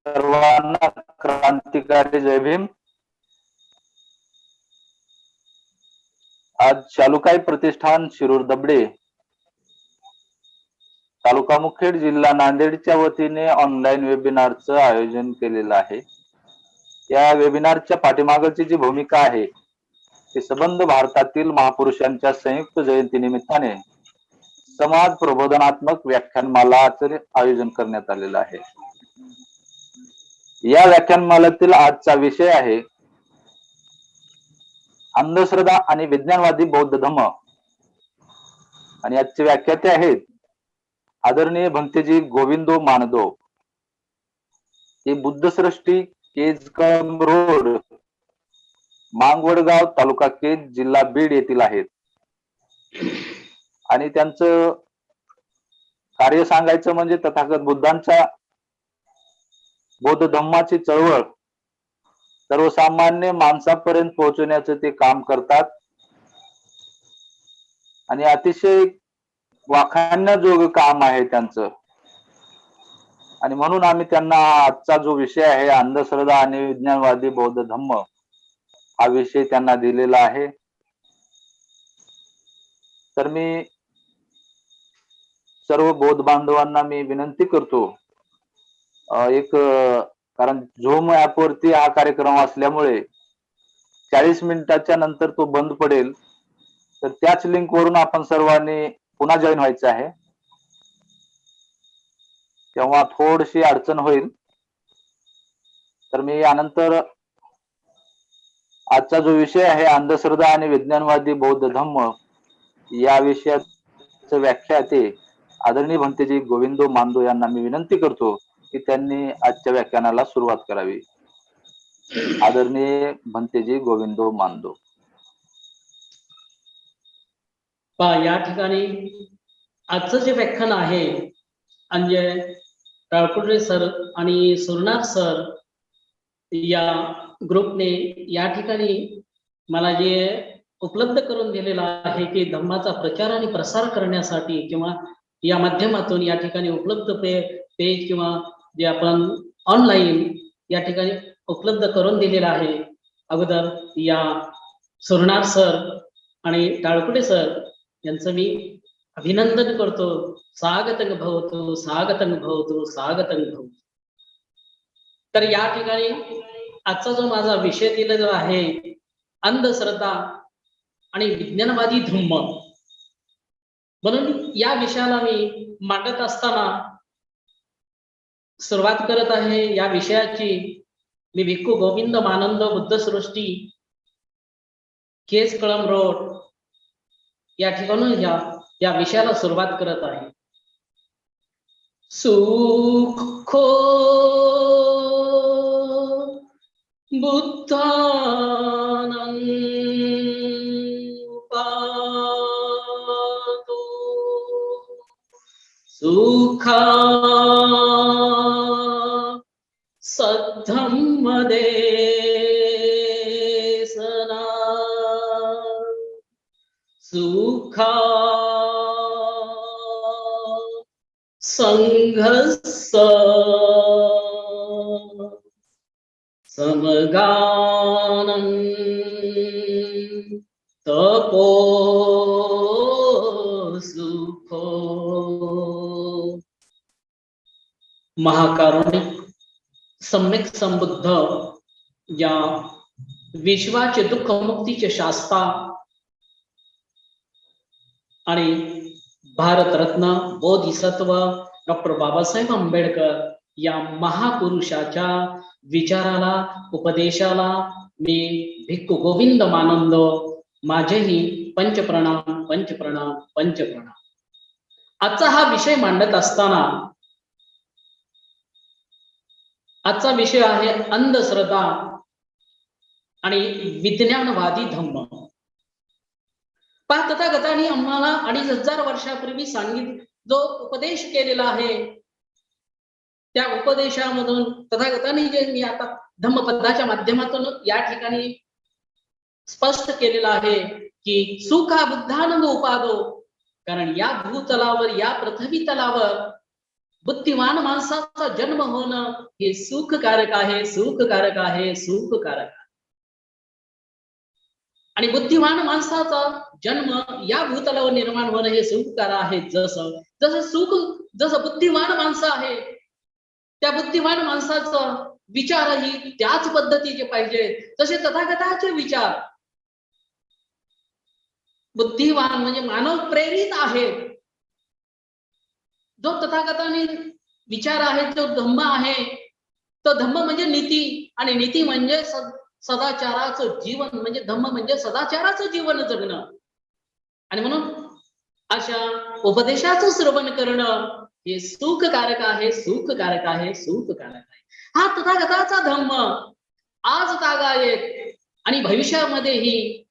सर्वांना क्रांतिकारी जय भीम. आज शालुकाई प्रतिष्ठान शिरूर दबडे तालुका मुखेड जिल्हा नांदेडच्या वतीने ऑनलाईन वेबिनारचं आयोजन केलेलं आहे. या वेबिनारच्या पाठीमागची जी भूमिका आहे ती संबंध भारतातील महापुरुषांच्या संयुक्त जयंती निमित्ताने समाज प्रबोधनात्मक व्याख्यानमालाचे आयोजन करण्यात आलेलं आहे. या व्याख्यानमालेतील आजचा विषय आहे अंधश्रद्धा आणि विज्ञानवादी बौद्ध धम्म. आणि आजचे व्याख्याते आहेत आदरणीय भंतेजी गोविंदो मानदो. हे बुद्धसृष्टी केजकम रोड मांगवडगाव तालुका केज जिल्हा बीड येथील आहेत. आणि त्यांचं कार्य सांगायचं म्हणजे तथागत बुद्धांच्या बौद्ध धम्माची चळवळ सर्वसामान्य माणसापर्यंत पोहोचवण्याचं ते काम करतात. आणि अतिशय वाखाणण्याजोगं काम आहे त्यांचं. आणि म्हणून आम्ही त्यांना आजचा जो विषय आहे अंधश्रद्धा आणि विज्ञानवादी बौद्ध धम्म हा विषय त्यांना दिलेला आहे. तर मी सर्व बौद्ध बांधवांना मी विनंती करतो, कारण झूम ऍप वरती हा कार्यक्रम असल्यामुळे 40 मिनिटाच्या नंतर तो बंद पडेल. तर त्याच लिंक वरून आपण सर्वांनी पुन्हा जॉईन व्हायचं आहे. तेव्हा थोडीशी अडचण होईल. तर मी यानंतर आजचा जो विषय आहे अंधश्रद्धा आणि विज्ञानवादी बौद्ध धम्म या विषयाचं व्याख्याते आदरणीय भंतेजी गोविंदो मानदो यांना मी विनंती करतो की त्यांनी आजच्या व्याख्यानाला सुरुवात करावी. आदरणीय भंतेजी गोविंदो मानदो. या ठिकाणी आजचं जे व्याख्यान आहे अंजय टाळकुडरे सर आणि सुरनाथ सर या ग्रुपने या ठिकाणी मला जे उपलब्ध करून दिलेला आहे की धम्माचा प्रचार आणि प्रसार करण्यासाठी किंवा या माध्यमातून या ठिकाणी उपलब्ध पेज किंवा जे आपण ऑनलाईन या ठिकाणी उपलब्ध करून दिलेला आहे. अगोदर या सुरनाथ सर आणि टाळकुडे सर यांचं मी अभिनंदन करतो. स्वागतं भवतु स्वागतं भवतु स्वागतं भवतु. तर या ठिकाणी आजचा जो माझा विषय दिलेला आहे अंधश्रद्धा आणि विज्ञानवादी धम्म, म्हणून या विषयाला मी मांडत असताना सुरुवात करत आहे. या विषयाची मी भिक्खू गोविंद मानंद बुद्धसृष्टी केज कळम रोड या ठिकाणून या विषयाला सुरुवात करत आहे. सुखो बुद्धानं पातो सुखा सद्धम्म देशना सुखा संघर्ष समगानं तपो सुखो. महाकारुणिक सम्यक संबुद्ध या विश्वाचे दुःख मुक्तीचे शास्ता आणि भारतरत्न बोधिसत्व डॉक्टर बाबासाहेब आंबेडकर या महापुरुषाच्या विचाराला उपदेशाला मी भिक्खू गोविंद मानंद माझेही पंचप्रणाम पंचप्रणाम पंचप्रणाम. आजचा हा विषय मांडत असताना आजचा विषय आहे अंधश्रद्धा आणि विज्ञानवादी धम्म. तथागतांनी आम्हाला 2500 वर्षापूर्वी जो उपदेश केलेला आहे त्या उपदेशामधून तथागतांनी जे मी आता धम्मपदाच्या माध्यमातून या ठिकाणी स्पष्ट केलेलं आहे की सुख हा बुद्धानंद उपादो. कारण या भूतलावर या पृथ्वी तलावर बुद्धिमान माणसाचा जन्म होणं हे सुखकारक आहे, सुखकारक आहे, सुखकारक आहे. आणि बुद्धिमान माणसाचा जन्म या भूतलावर निर्माण होणं हे सुखकार आहे. जसं जसं बुद्धिमान माणसं आहे, त्या बुद्धिमान माणसाचा विचारही त्याच पद्धतीचे पाहिजे. तसे तथागताचे विचार बुद्धिमान म्हणजे मानव प्रेरित आहे. जो तथागताने विचार आहे, जो धम्म आहे, तो धम्म म्हणजे नीती, आणि नीती म्हणजे सदाचाराचं जीवन, म्हणजे धम्म म्हणजे सदाचाराचं जीवन जगणं. आणि म्हणून अशा उपदेशाचं श्रवण करणं हे सुखकारक आहे, सुखकारक आहे, सुखकारक आहे. हा तथागताचा धम्म आज तागायत आणि भविष्यामध्येही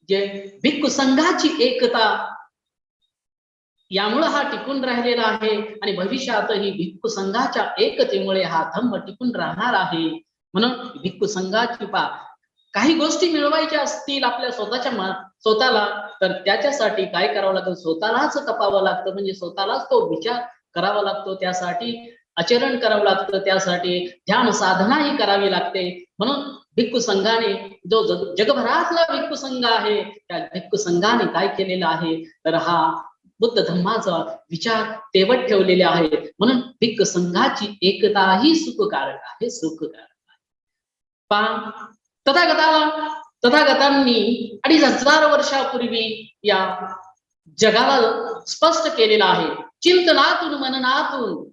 जे भिक्खू संघाची एकता, यामुळे हा टिकून राहिलेला आहे. आणि भविष्यातही भिक्खू संघाच्या एकतेमुळे हा धम्म टिकून राहणार आहे. म्हणून भिक्खू संघाची काही गोष्टी मिळवायच्या असतील आपल्या स्वतःला, तर त्याच्यासाठी काय करावं लागतं, स्वतःलाच तपावं लागतं. म्हणजे स्वतःलाच तो विचार करावा लागतो, त्यासाठी आचरण करावं लागतं, त्यासाठी ध्यान साधनाही करावी लागते. म्हणून भिक्खू संघाने, जो जगभरातला भिक्खू संघ आहे, त्या भिक्खू संघाने काय केलेलं आहे, तर हा बुद्ध धम्माचा विचार तेवत ठेवलेले आहेत. म्हणून भिक्खू संघाची एकता ही सुखकारक आहे, सुखकारक आहे. तथागतांनी 2500 वर्षापूर्वी या जगाला स्पष्ट केलेलं आहे. चिंतनातून, मननातून,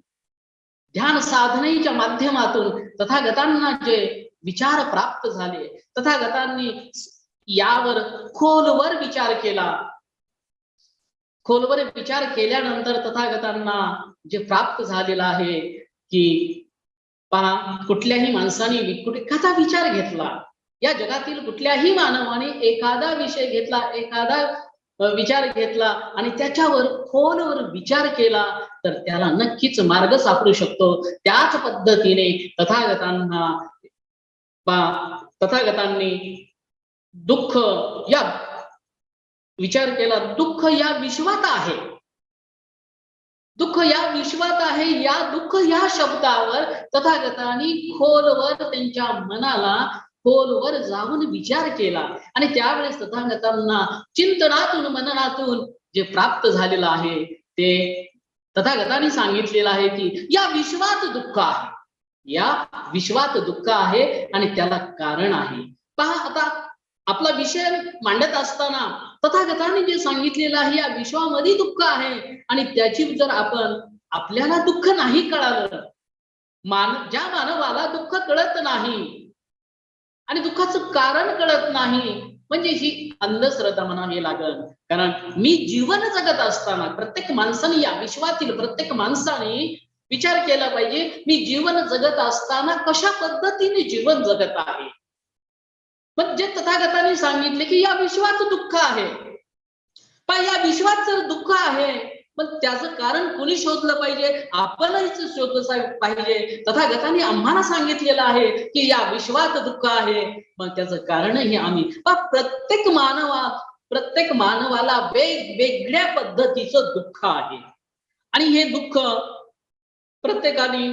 ध्यान साधनेच्या माध्यमातून तथागतांना जे विचार प्राप्त झाले, तथागतांनी यावर खोलवर विचार केला. खोलवर विचार केल्यानंतर तथागतांना जे प्राप्त झालेलं आहे की पहा, कुठल्याही माणसाने एखादा विचार घेतला, या जगातील कुठल्याही मानवाने एखादा विषय घेतला, एखादा विचार घेतला आणि त्याच्यावर खोलवर विचार केला, तर त्याला नक्कीच मार्ग सापडू शकतो. त्याच पद्धतीने तथागतांनी दुःख या विचार केला. दुःख या विश्वात आहे, दुःख या विश्वात आहे. या दुःख या शब्दावर तथागतांनी खोलवर त्यांच्या मनाला खोलवर जाऊन विचार केला. आणि त्यावेळेस तथागतांना चिंतनातून, मननातून जे प्राप्त झालेलं आहे, ते तथागतांनी सांगितलेलं आहे की या विश्वात दुःख आहे, या विश्वात दुःख आहे आणि त्याला कारण आहे. पहा, आता आपला विषय मांडत असताना तथागतांनी जे सांगितलेलं आहे, या विश्वामध्ये दुःख आहे आणि त्याची जर आपल्याला दुःख नाही कळालं, ज्या मानवाला दुःख कळत नाही आणि दुःखाचं कारण कळत नाही, म्हणजे ही अंधश्रद्धा म्हणावी लागल. कारण मी जीवन जगत असताना प्रत्येक माणसाने, या विश्वातील प्रत्येक माणसाने विचार केला पाहिजे, मी जीवन जगत असताना कशा पद्धतीने जीवन जगत आहे. म्हणजे तथागतांनी सांगितले की या विश्वात दुःख आहे, पण या विश्वात जर दुःख आहे, पण त्याचं कारण कोणी शोधलं पाहिजे, आपणच शोधलं पाहिजे. तथागतांनी आम्हाला सांगितलेलं आहे की या विश्वात दुःख आहे, मग त्याचं कारणही आम्ही प्रत्येक मानवाला वेगवेगळ्या पद्धतीचं दुःख आहे. आणि हे दुःख प्रत्येकाने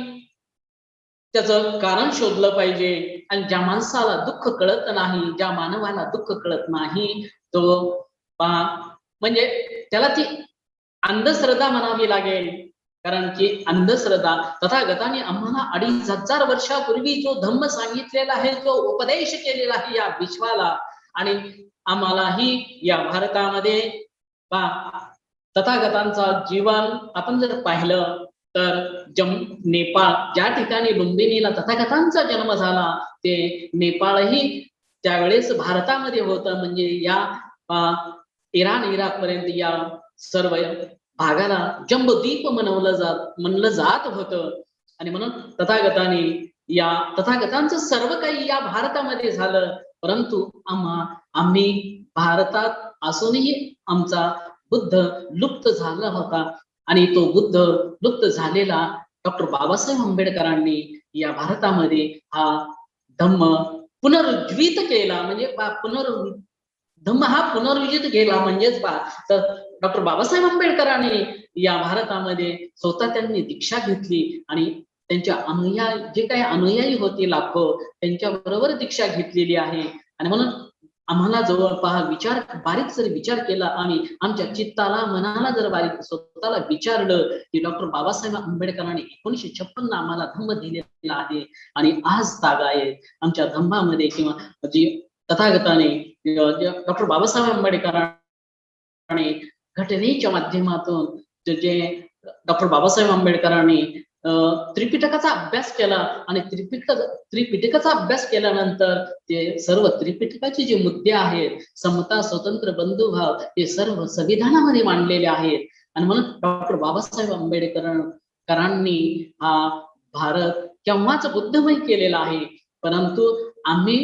त्याचं कारण शोधलं पाहिजे. आणि ज्या माणसाला दुःख कळत नाही, ज्या मानवाला दुःख कळत नाही, तो म्हणजे त्याला ती अंधश्रद्धा म्हणावी लागेल. कारण की अंधश्रद्धा, तथागतांनी आम्हाला 2500 वर्षापूर्वी जो धम्म सांगितलेला आहे, जो उपदेश केलेला आहे या विश्वाला, आणि आम्हालाही या भारतामध्ये तथागतांचा जीवन आपण जर पाहिलं तर नेपाळ, ज्या ठिकाणी लुंबिनीला तथागतांचा जन्म झाला, ते नेपाळही त्यावेळेस भारतामध्ये होतं. म्हणजे या इराक पर्यंत या सर्व भागाला जम्बूद्वीप म्हणलं जात होतं. आणि म्हणून तथागतांचं सर्व काही या भारतामध्ये झालं. परंतु आम्ही भारतात असूनही आमचा बुद्ध लुप्त झाला होता. आणि तो बुद्ध लुप्त झालेला डॉक्टर बाबासाहेब आंबेडकरांनी या भारतामध्ये हा धम्म पुनरुज्जीवित केला. म्हणजे धम्म हा पुनरुज्जीवित केला. म्हणजेच तर डॉक्टर बाबासाहेब आंबेडकरांनी या भारतामध्ये स्वतः त्यांनी दीक्षा घेतली आणि त्यांच्या जे काही अनुयायी होते लाखो, त्यांच्या बरोबर दीक्षा घेतलेली आहे. आणि म्हणून आम्हाला जवळ पहा बारीक जर विचार केला, आम्ही आमच्या चित्ताला मनाला जर बारीक स्वतःला विचारलं की डॉक्टर बाबासाहेब आंबेडकरांनी 1956 आम्हाला धम्म दिलेला आहे आणि आज तागायत आमच्या धम्मामध्ये किंवा जी तथागताने डॉक्टर बाबासाहेब आंबेडकरांनी घटनेच्या माध्यमातून जे डॉक्टर बाबासाहेब आंबेडकरांनी त्रिपिटकाचा अभ्यास केला आणि त्रिपिटकाचा अभ्यास केल्यानंतर ते सर्व त्रिपिटकाचे जे मुद्दे आहेत, समता, स्वतंत्र, बंधुभाव, हे सर्व संविधानामध्ये मांडलेले आहेत. आणि म्हणून डॉक्टर बाबासाहेब आंबेडकरांनी हा भारत केव्हाच बुद्धमय केलेला आहे. परंतु आम्ही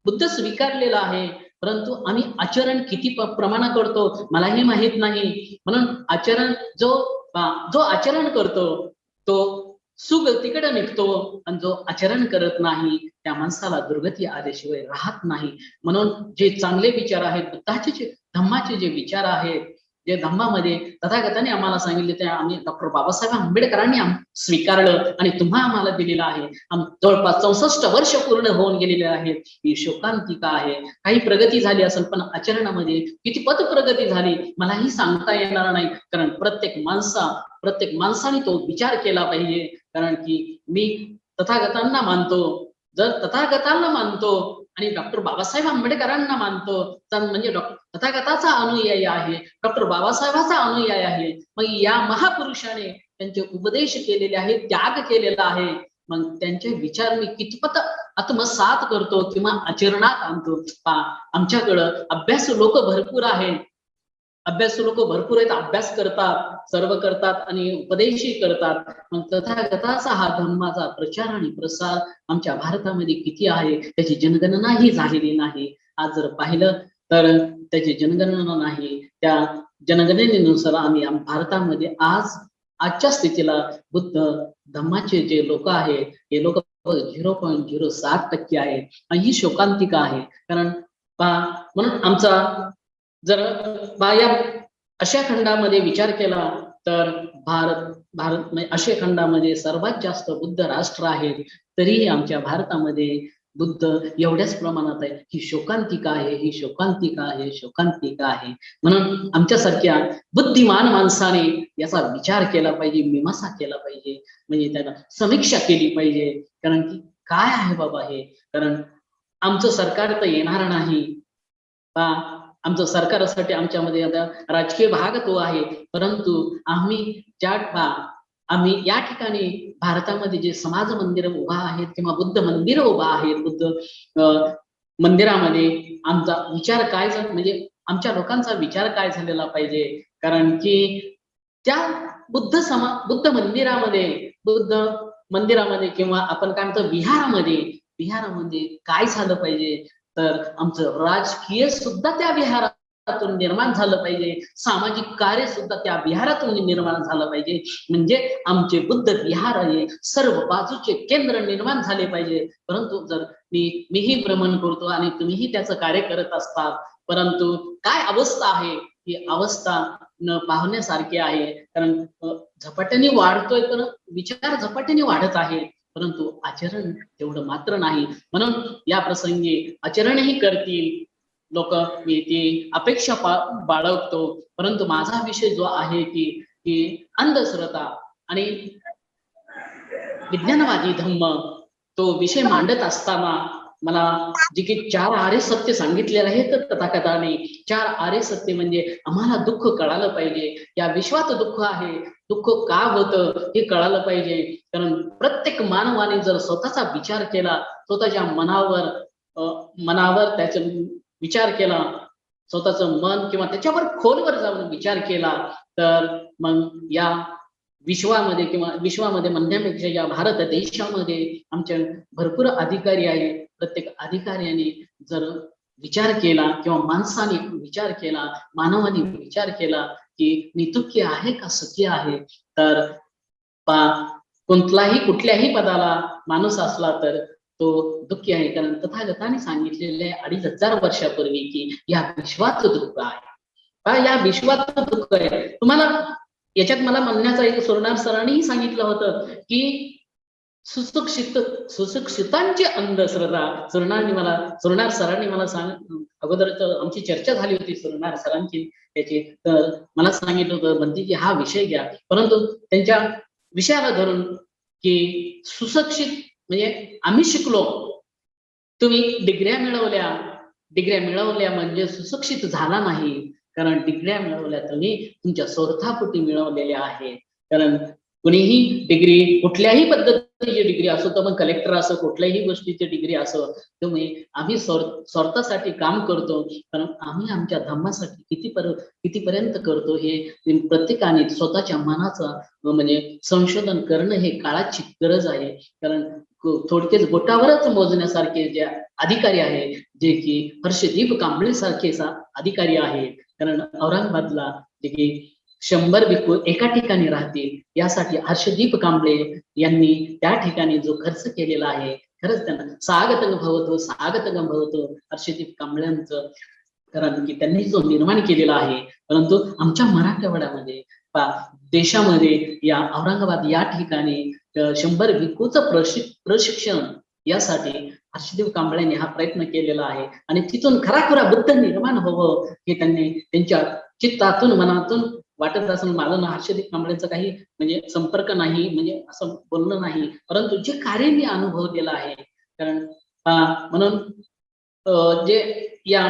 बुद्ध स्वीकारलेला आहे, परंतु आम्ही आचरण किती प्रमाणात करतो मलाही माहित नाही. म्हणून आचरण जो आचरण करतो तो सुगतीकडे निघतो आणि जो आचरण करत नाही त्या माणसाला दुर्गती आल्याशिवाय राहत नाही. म्हणून जे चांगले विचार आहेत, बुद्धाचे धम्माचे जे विचार आहेत, जे धम्मामध्ये तथागताने आम्हाला सांगितले ते आम्ही डॉक्टर बाबासाहेब आंबेडकरांनी स्वीकारलं आणि तुम्हा आम्हाला दिलेला आहे. जवळपास 64 वर्ष पूर्ण होऊन गेलेले आहेत. ही शोकांतिका आहे. काही प्रगती झाली असेल, पण आचरणामध्ये कितीपत प्रगती झाली मलाही सांगता येणार नाही. कारण प्रत्येक माणसाने तो विचार केला पाहिजे. कारण की मी तथागतांना मानतो, जर तथागतांना मानतो आणि डॉक्टर बाबासाहेब आंबेडकरांना मानतो, म्हणजे तथागताचा अनुयायी आहे, डॉक्टर बाबासाहेबाचा अनुयायी आहे. मग या महापुरुषाने त्यांचे उपदेश केलेले आहेत, त्याग केलेला आहे. मग त्यांचे विचार मी कितपत आत्मसात करतो किंवा आचरणात आणतो. आमच्याकडं अभ्यासू लोक भरपूर आहेत, अभ्यास करतात, सर्व करतात आणि उपदेशही करतात. मग तथागताचा हा धम्माचा प्रचार आणि प्रसार आमच्या भारतामध्ये किती आहे त्याची जनगणनाही झालेली नाही. आज जर पाहिलं तर त्याची जनगणना नाही. त्या जनगणनेनुसार आम्ही भारतामध्ये आजच्या स्थितीला बुद्ध धम्माचे जे लोक आहेत हे लोक 0.07% आहेत. आणि ही शोकांतिका आहे. कारण म्हणून आमचा जर या आशिया खंडामध्ये विचार केला तर भारत आशिया खंडामध्ये सर्वात जास्त बुद्ध राष्ट्र आहेत, तरीही आमच्या भारतामध्ये बुद्ध एवढ्याच प्रमाणात आहे. ही शोकांतिका आहे. म्हणून आमच्यासारख्या बुद्धिमान माणसाने याचा विचार केला पाहिजे, मीमांसा केला पाहिजे, म्हणजे त्याला समीक्षा केली पाहिजे. कारण की काय आहे बाबा हे, कारण आमचं सरकार तर येणार नाही. आमचं सरकारसाठी आमच्यामध्ये आता राजकीय भाग तो आहे, परंतु आम्ही या ठिकाणी भारतामध्ये जे समाज मंदिर उभा आहेत किंवा बुद्ध मंदिर उभा आहेत, बुद्ध मंदिरामध्ये आमचा विचार काय म्हणजे आमच्या लोकांचा विचार काय झालेला पाहिजे. कारण की त्या बुद्ध मंदिरामध्ये किंवा आपण काय म्हणतो विहारामध्ये काय झालं पाहिजे, तर आमचं राजकीय सुद्धा त्या विहारातून निर्माण झालं पाहिजे, सामाजिक कार्य सुद्धा त्या विहारातून निर्माण झालं पाहिजे. म्हणजे आमचे बुद्ध विहार आहे सर्व बाजूचे केंद्र निर्माण झाले पाहिजे. परंतु जर मीही भ्रमण करतो आणि तुम्हीही त्याचं कार्य करत असतात, परंतु काय अवस्था आहे, ही अवस्था न पाहण्यासारखी आहे. कारण झपाट्याने वाढतोय, तर विचार झपाट्याने वाढत आहे, परंतु आचरण तेवढं मात्र नाही. म्हणून या प्रसंगी आचरणही करतील लोक, मी ती अपेक्षा बाळगतो. परंतु माझा विषय जो आहे की अंधश्रद्धा आणि विज्ञानवादी धम्म, तो विषय मांडत असताना मला जे की 4 आर्य सत्य सांगितलेले आहेत तथागताने, 4 आर्य सत्य म्हणजे आम्हाला दुःख कळालं पाहिजे, या विश्वात दुःख आहे, दुःख का होतं हे कळालं पाहिजे. कारण प्रत्येक मानवाने जर स्वतःचा विचार केला, स्वतःच्या मनावर त्याचा विचार केला, स्वतःचं मन किंवा त्याच्यावर खोलवर जाऊन विचार केला, तर मग या विश्वामध्ये म्हणण्यापेक्षा या भारत देशामध्ये आमच्या भरपूर अधिकारी आहेत. प्रत्येक अधिकाऱ्याने जर विचार केला किंवा माणसाने विचार केला, मानवाने विचार केला की मी दुःखी आहे का सुखी आहे, तर कुठल्याही पदाला माणूस असला तर तो दुःखी आहे. कारण तथागताने सांगितलेले 2500 वर्षापूर्वी की या विश्वात दुःख आहे, या विश्वात दुःख आहे. तुम्हाला याच्यात मला म्हणण्याचं एक सोनार सरांनीही सांगितलं होतं की सुशिक्षितांची अंधश्रद्धा सोनार सरांनी मला अगोदर आमची चर्चा झाली होती सोनार सरांची त्याची, तर मला सांगितलं होतं म्हणते की हा विषय घ्या, परंतु त्यांच्या विषयाला धरून की सुशिक्षित म्हणजे आम्ही शिकलो, तुम्ही डिग्र्या मिळवल्या म्हणजे सुशिक्षित झाला नाही, कारण डिग्र्या मिळवल्या तुम्ही तुमच्या स्वार्थापोटी मिळवलेल्या आहेत. कारण कुणीही डिग्री कुठल्याही पद्धतीची डिग्री असो, तर मग कलेक्टर असो, कुठल्याही गोष्टीची डिग्री असो, तुम्ही आम्ही स्वार्थासाठी काम करतो, कारण आम्ही आमच्या धर्मासाठी कितीपर्यंत करतो हे प्रत्येकाने स्वतःच्या मनाचं म्हणजे संशोधन करणं हे काळाची गरज आहे. कारण थोडक्यात बोटावरच मोजण्यासारखे जे अधिकारी आहे, जे की हर्षदीप कांबळे सारखे अधिकारी आहे, कारण औरंगाबादला जे की 100 भिक्खू एका ठिकाणी राहतील यासाठी हर्षदीप कांबळे यांनी त्या ठिकाणी जो खर्च केलेला आहे, खरंच त्यांना स्वागतम भवतो हर्षदीप कांबळ्यांचं, कारण की त्यांनी जो निर्माण केलेला आहे. परंतु आमच्या मराठवाड्यामध्ये देशामध्ये या औरंगाबाद या ठिकाणी 100 भिक्खूचं प्रशिक्षण यासाठी हर्षदीप कांबळेंनी हा प्रयत्न केलेला आहे, आणि तिथून खराखुरा बुद्ध निर्माण व्हावं हे त्यांनी त्यांच्या चित्तातून मनातून वाटत असून, माझं हर्षदीप कांबळेंचा काही म्हणजे संपर्क नाही, म्हणजे असं बोलणं नाही, परंतु जे कार्य मी अनुभवलेलं आहे, कारण म्हणून जे या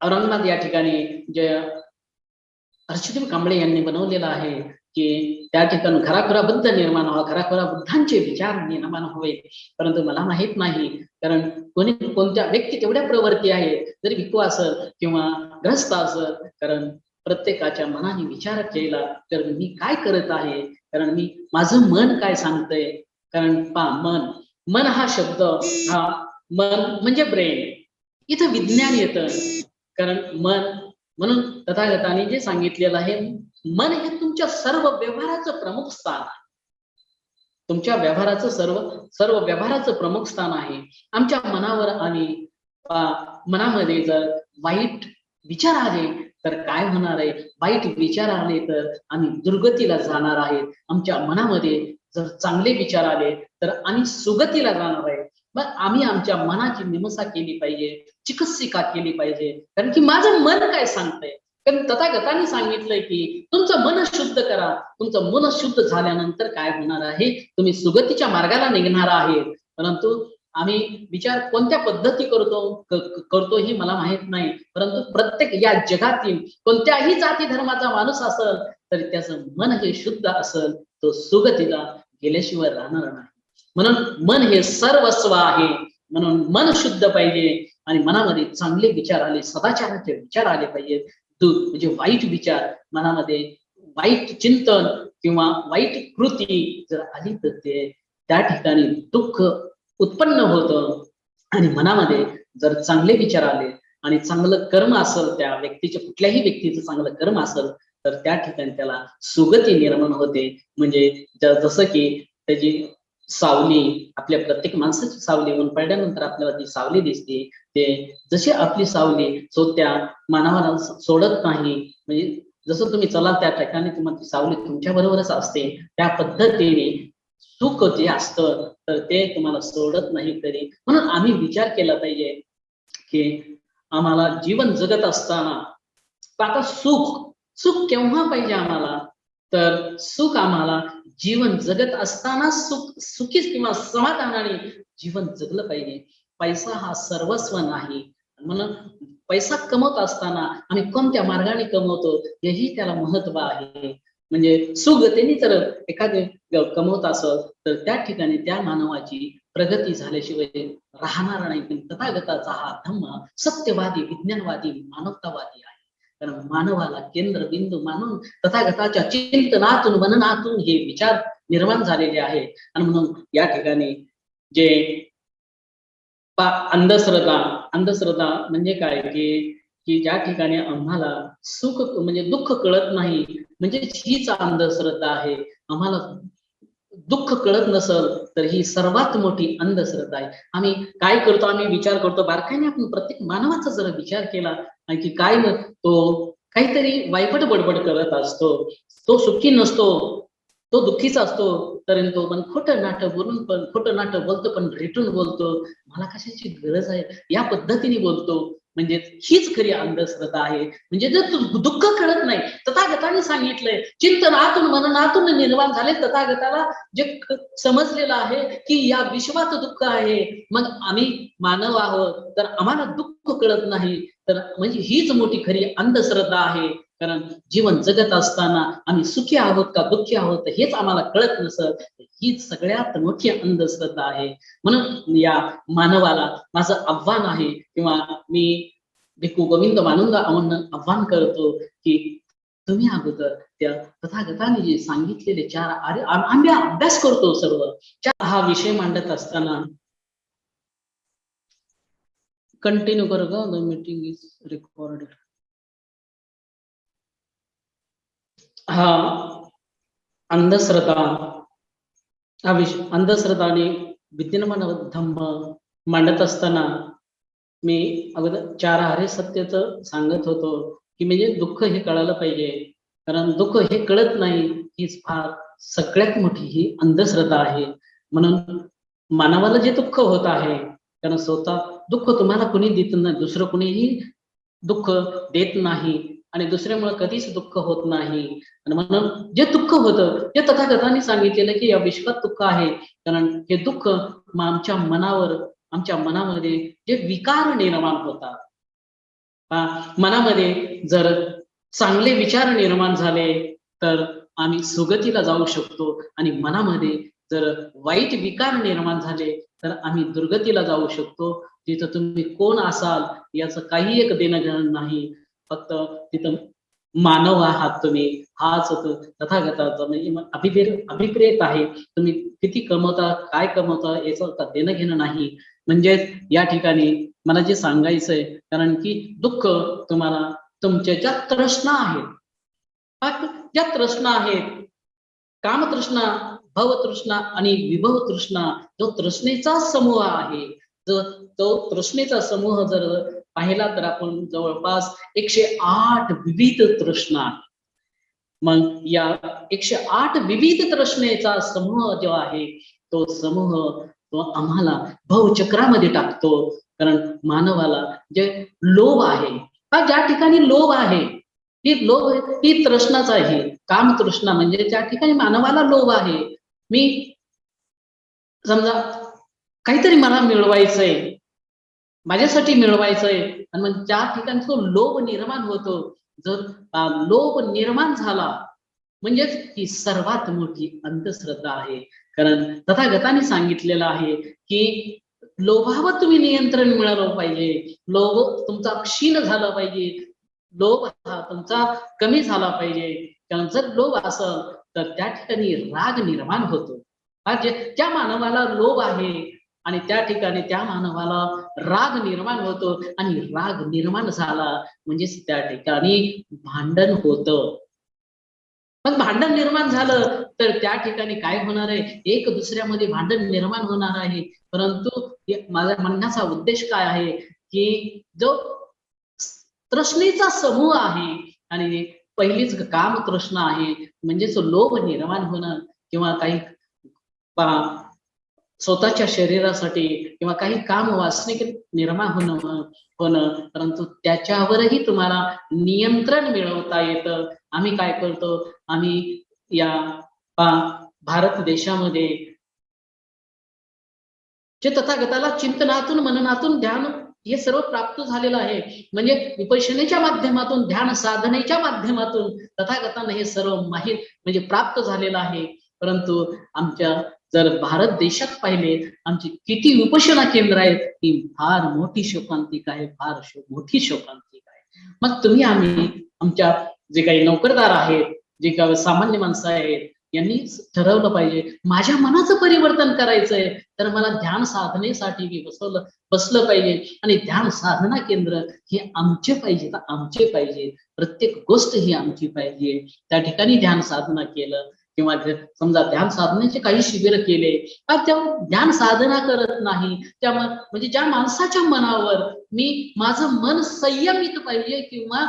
औरंगाबाद या ठिकाणी जे हर्षदीप कांबळे यांनी बनवलेलं आहे की त्या ठिकाणी खराखुरा बुद्ध निर्माण व्हावा, खराखुरा बुद्धांचे विचार निर्माण व्हावे. परंतु मला माहित नाही, कारण कोणत्या व्यक्ती तेवढ्या प्रवृत्ती आहे, जरी भिक्खू असेल किंवा ग्रस्त असेल, कारण प्रत्येकाच्या मनाने विचार केला तर मी काय करत आहे, कारण मी माझं मन काय सांगतंय. कारण मन हा शब्द, हा मन म्हणजे ब्रेन, इथं विज्ञान येतं. कारण म्हणून तथागताने जे सांगितलेलं आहे, मन हे तुमच्या सर्व व्यवहाराचं प्रमुख स्थान आहे. तुमच्या व्यवहाराचं सर्व व्यवहाराचं प्रमुख स्थान आहे. आमच्या मनावर आणि मनामध्ये जर वाईट विचार आले तर काय होणार आहे, वाईट विचार आले तर आम्ही दुर्गतीला जाणार आहे. आमच्या मनामध्ये जर चांगले विचार आले तर आम्ही सुगतीला जाणार आहे. मग आम्ही आमच्या मनाची मीमांसा केली पाहिजे, चिकित्सिका केली पाहिजे, कारण की माझं मन काय सांगतंय. कारण तथागतांनी सांगितलंय की तुमचं मन शुद्ध करा, तुमचं मन शुद्ध झाल्यानंतर काय होणार आहे, तुम्ही सुगतीच्या मार्गाला निघणार आहे. परंतु आम्ही विचार कोणत्या पद्धती करतो ही मला माहित नाही, परंतु प्रत्येक या जगातील कोणत्याही जाती धर्माचा माणूस असेल तर त्याचं मन हे शुद्ध असेल, तो सुगतीला गेल्याशिवाय राहणार नाही. म्हणून मन हे सर्वस्व आहे. म्हणून मन शुद्ध पाहिजे आणि मनामध्ये चांगले विचार आले, सदाचाराचे विचार आले पाहिजेत. म्हणजे वाईट विचार मनामध्ये, वाईट चिंतन किंवा वाईट कृती जर आली तर ते त्या ठिकाणी दुःख उत्पन्न होतं. आणि मनामध्ये जर चांगले विचार आले आणि चांगलं कर्म असेल, त्या व्यक्तीच्या कुठल्याही व्यक्तीचं चांगलं कर्म असेल तर त्या ठिकाणी त्याला सुगती निर्माण होते. म्हणजे जसं की त्याची सावली, आपल्या प्रत्येक माणसाची सावली ऊन पडल्यानंतर आपल्याला ती सावली दिसते, ते जशी आपली सावली त्या मानवाला सोडत नाही. म्हणजे जसं तुम्ही चला त्या ठिकाणी तुम्हाला ती सावली तुमच्या बरोबरच असते, त्या पद्धतीने सुख जे असतं तर ते तुम्हाला सोडत नाही. तरी म्हणून आम्ही विचार केला पाहिजे की आम्हाला जीवन जगत असताना आता सुख केव्हा पाहिजे आम्हाला, तर सुख आम्हाला जीवन जगत असताना सुखी किंवा समाधानाने जीवन जगलं पाहिजे. पैसा हा सर्वस्व नाही, म्हणून पैसा कमवत असताना आम्ही कोणत्या मार्गाने कमवतो हेही त्याला महत्व आहे. म्हणजे सुगतीने जर एखादे कमवत असेल तर त्या ठिकाणी त्या मानवाची प्रगती झाल्याशिवाय राहणार नाही. पण तथागताचा हा धम्म सत्यवादी, विज्ञानवादी, मानवतावादी आहे. कारण मानवाला केंद्रबिंदू मानून तथागताच्या चिंतनातून, मननातून हे विचार निर्माण झालेले आहे. आणि म्हणून या ठिकाणी जे अंधश्रद्धा म्हणजे काय की ज्या ठिकाणी आम्हाला सुख म्हणजे दुःख कळत नाही, म्हणजे हीच अंधश्रद्धा आहे. आम्हाला दुःख कळत नसल तर ही सर्वात मोठी अंधश्रद्धा आहे. आम्ही काय करतो, आम्ही विचार करतो बारकाईने. आपण प्रत्येक मानवाचा जर विचार केला की काय तो काहीतरी वायपट बडबड करत असतो. तो सुखी नसतो, तो दुःखीचा असतो, तरी तो पण खोटं नाटक बोलून पण खोटं नाटक बोलतो, पण रेटून बोलतो, मला कशाची गरज आहे या पद्धतीने बोलतो. म्हणजे हीच खरी अंधश्रद्धा आहे. म्हणजे जर दुःख कळत नाही, तथागताने सांगितलंय चिंतनातून मननातून निर्माण झाले, तथागताला जे समजलेलं आहे की या विश्वात दुःख आहे, मग आम्ही मानव आहोत तर आम्हाला दुःख कळत नाही, तर म्हणजे हीच मोठी खरी अंधश्रद्धा आहे. कारण जीवन जगत असताना आम्ही सुखी आहोत का दुःखी आहोत हेच आम्हाला कळत नसत, हीच सगळ्यात मोठी अंधश्रद्धा आहे. म्हणून या मानवाला माझं आव्हान आहे, किंवा मी भिक्खू गोविंद मानुंगा आव्हान करतो की तुम्ही अगोदर त्या तथागताने जे सांगितलेले चार आम्ही अभ्यास करतो सर्व हा विषय मांडत असताना. कंटिन्यू करू का? The meeting is recorded. हा अंधश्रद्धा, हा विषय अंधश्रद्धा आणि विद्यमान धम्म मांडत असताना मी अगोदर चार आर्य सत्याचं सांगत होतो की म्हणजे दुःख हे कळायला पाहिजे, कारण दुःख हे कळत नाही हीच फार सगळ्यात मोठी ही अंधश्रद्धा आहे. म्हणून मानवाला जे दुःख होत आहे, कारण स्वतः दुःख तुम्हाला कुणी देत नाही, दुसरं कुणीही दुःख देत नाही आणि दुसऱ्यामुळे कधीच दुःख होत नाही. आणि म्हणून जे दुःख होतं ते तथागतांनी सांगितलेलं की या विश्वात दुःख आहे, कारण हे दुःख आमच्या मनामध्ये जे विकार निर्माण होतात, मनामध्ये जर चांगले विचार निर्माण झाले तर आम्ही सुगतीला जाऊ शकतो, आणि मनामध्ये जर वाईट विकार निर्माण झाले तर आम्ही दुर्गतीला जाऊ शकतो. तिथं तुम्ही कोण असाल याचं काही एक देणं घेणं नाही, फक्त तिथं मानव आहात तुम्ही, हाच तथागताचा म्हणजे अभिप्रेत आहे. तुम्ही किती कमवता काय कमवता याचं देणं घेणं नाही. म्हणजे या ठिकाणी मला जे सांगायचंय, कारण की दुःख तुम्हाला तुमच्या ज्या तृष्णा आहेत, ज्या तृष्णा आहेत, कामतृष्णा, भवतृष्णा आणि विभव तृष्णा, जो तृष्णेचा समूह आहे, तो तृष्णेचा समूह जर पाहिला तर आपण जवळपास 108 विविध तृष्णा. मग या 108 विविध तृष्णेचा समूह जो आहे, तो समूह तो आम्हाला भवचक्रामध्ये टाकतो. कारण मानवाला जे लोभ आहे, हा ज्या ठिकाणी लोभ आहे, ही तृष्णाच आहे. काम तृष्णा म्हणजे ज्या ठिकाणी मानवाला लोभ आहे, मी समजा काहीतरी मला मिळवायचंय, माझ्यासाठी मिळवायचंय, आणि मग ज्या ठिकाणी तो लोभ निर्माण होतो, जर लोभ निर्माण झाला म्हणजेच ही सर्वात मोठी अंधश्रद्धा आहे. कारण तथागताने सांगितलेलं आहे की लोभावर तुम्ही नियंत्रण मिळवलं पाहिजे, लोभ तुमचा क्षीण झाला पाहिजे, लोभ हा तुमचा कमी झाला पाहिजे. कारण जर लोभ असेल तर त्या ठिकाणी राग निर्माण होतो. ज्या मानवाला लोभ आहे आणि त्या ठिकाणी त्या मानवाला राग निर्माण होतो, आणि राग निर्माण झाला म्हणजेच त्या ठिकाणी भांडण होतं. मग भांडण निर्माण झालं तर त्या ठिकाणी काय होणार आहे, एक दुसऱ्यामध्ये भांडण निर्माण होणार आहे. परंतु माझ्या म्हणण्याचा उद्देश काय आहे की जो तृष्णेचा समूह आहे, आणि पहिलीच काम तृष्णा आहे, म्हणजेच लोभ निर्माण होणं, किंवा काही स्वतःच्या शरीरासाठी किंवा काही काम वासनिक निर्माण होणं, परंतु त्याच्यावरही तुम्हाला नियंत्रण मिळवता येतं. आम्ही काय करतो, आम्ही या भारत देशामध्ये जे तथागताला चिंतनातून मननातून ध्यान हे सर्व प्राप्त झालेलं आहे, म्हणजे विपश्यनेच्या माध्यमातून, ध्यान साधनेच्या माध्यमातून तथागतांना हे सर्व माहीत म्हणजे प्राप्त झालेलं आहे. परंतु आमच्या जर भारत देशात पाहिले, आमची किती विपश्यना केंद्र आहेत, ही फार मोठी शोकांतिक आहे, फार मोठी शोकांतिक आहे. मग तुम्ही आम्ही आमच्या जे काही नोकरदार आहेत, जे काही सामान्य माणसं आहेत, यांनी ठरवलं पाहिजे माझ्या मनाचं परिवर्तन करायचंय, तर मला ध्यान साधनेसाठी मी बसलं पाहिजे, आणि ध्यान साधना केंद्र हे आमचे पाहिजे, प्रत्येक गोष्ट ही आमची पाहिजे. त्या ठिकाणी ध्यान साधना केलं, किंवा समजा ध्यान साधनेचे काही शिबिर केले, ध्यान साधना करत नाही, त्यामुळे म्हणजे ज्या माणसाच्या मनावर माझं मन संयमित पाहिजे, किंवा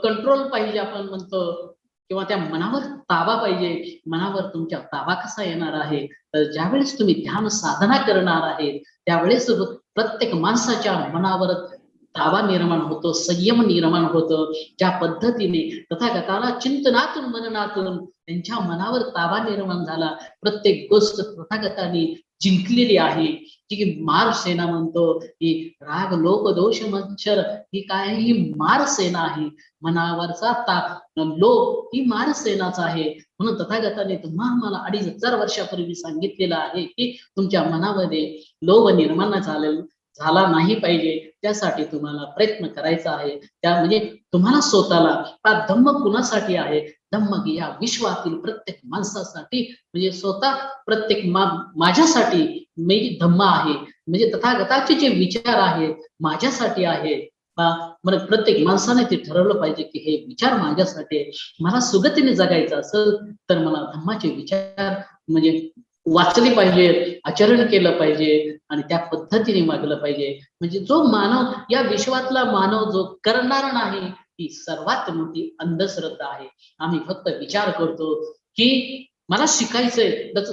कंट्रोल पाहिजे आपण म्हणतो, किंवा त्या मनावर ताबा पाहिजे. मनावर तुमच्या ताबा कसा येणार आहे, तर ज्यावेळेस तुम्ही ध्यान साधना करणार आहे त्यावेळेस प्रत्येक माणसाच्या मनावर ताबा निर्माण होतो, संयम निर्माण होतो. ज्या पद्धतीने तथागताला चिंतनातून मननातून त्यांच्या मनावर ताबा निर्माण झाला, प्रत्येक गोष्ट तथागताने जिंकलेली आहे. जी मार सेना म्हणतो, ही राग लोक दोष मच्छर ही काय, ही मार सेना आहे. मनावरचा लोभ ही मार सेनाच आहे. म्हणून तथागताने तुम्हा मला 2500 वर्षापूर्वी सांगितलेलं आहे की तुमच्या मनामध्ये लोभ निर्माण झाला नाही पाहिजे, त्यासाठी तुम्हाला प्रयत्न करायचा आहे. त्या म्हणजे तुम्हाला स्वतःला धम्म कुणासाठी आहे, धम्म या विश्वातील प्रत्येक माणसासाठी, म्हणजे स्वतः प्रत्येक माझ्यासाठी मी धम्म आहे, म्हणजे तथागताचे जे विचार आहेत माझ्यासाठी आहेत. मला प्रत्येक माणसाने ते ठरवलं पाहिजे की हे विचार माझ्यासाठी, मला सुगतीने जगायचं असेल तर मला धम्माचे विचार म्हणजे वाचले पाहिजे, आचरण केलं पाहिजे आणि त्या पद्धतीने वागलं पाहिजे. म्हणजे जो मानव या विश्वातला मानव जो करणार नाही, ही सर्वात मोठी अंधश्रद्धा आहे. आम्ही फक्त विचार करतो की मला शिकायचंय,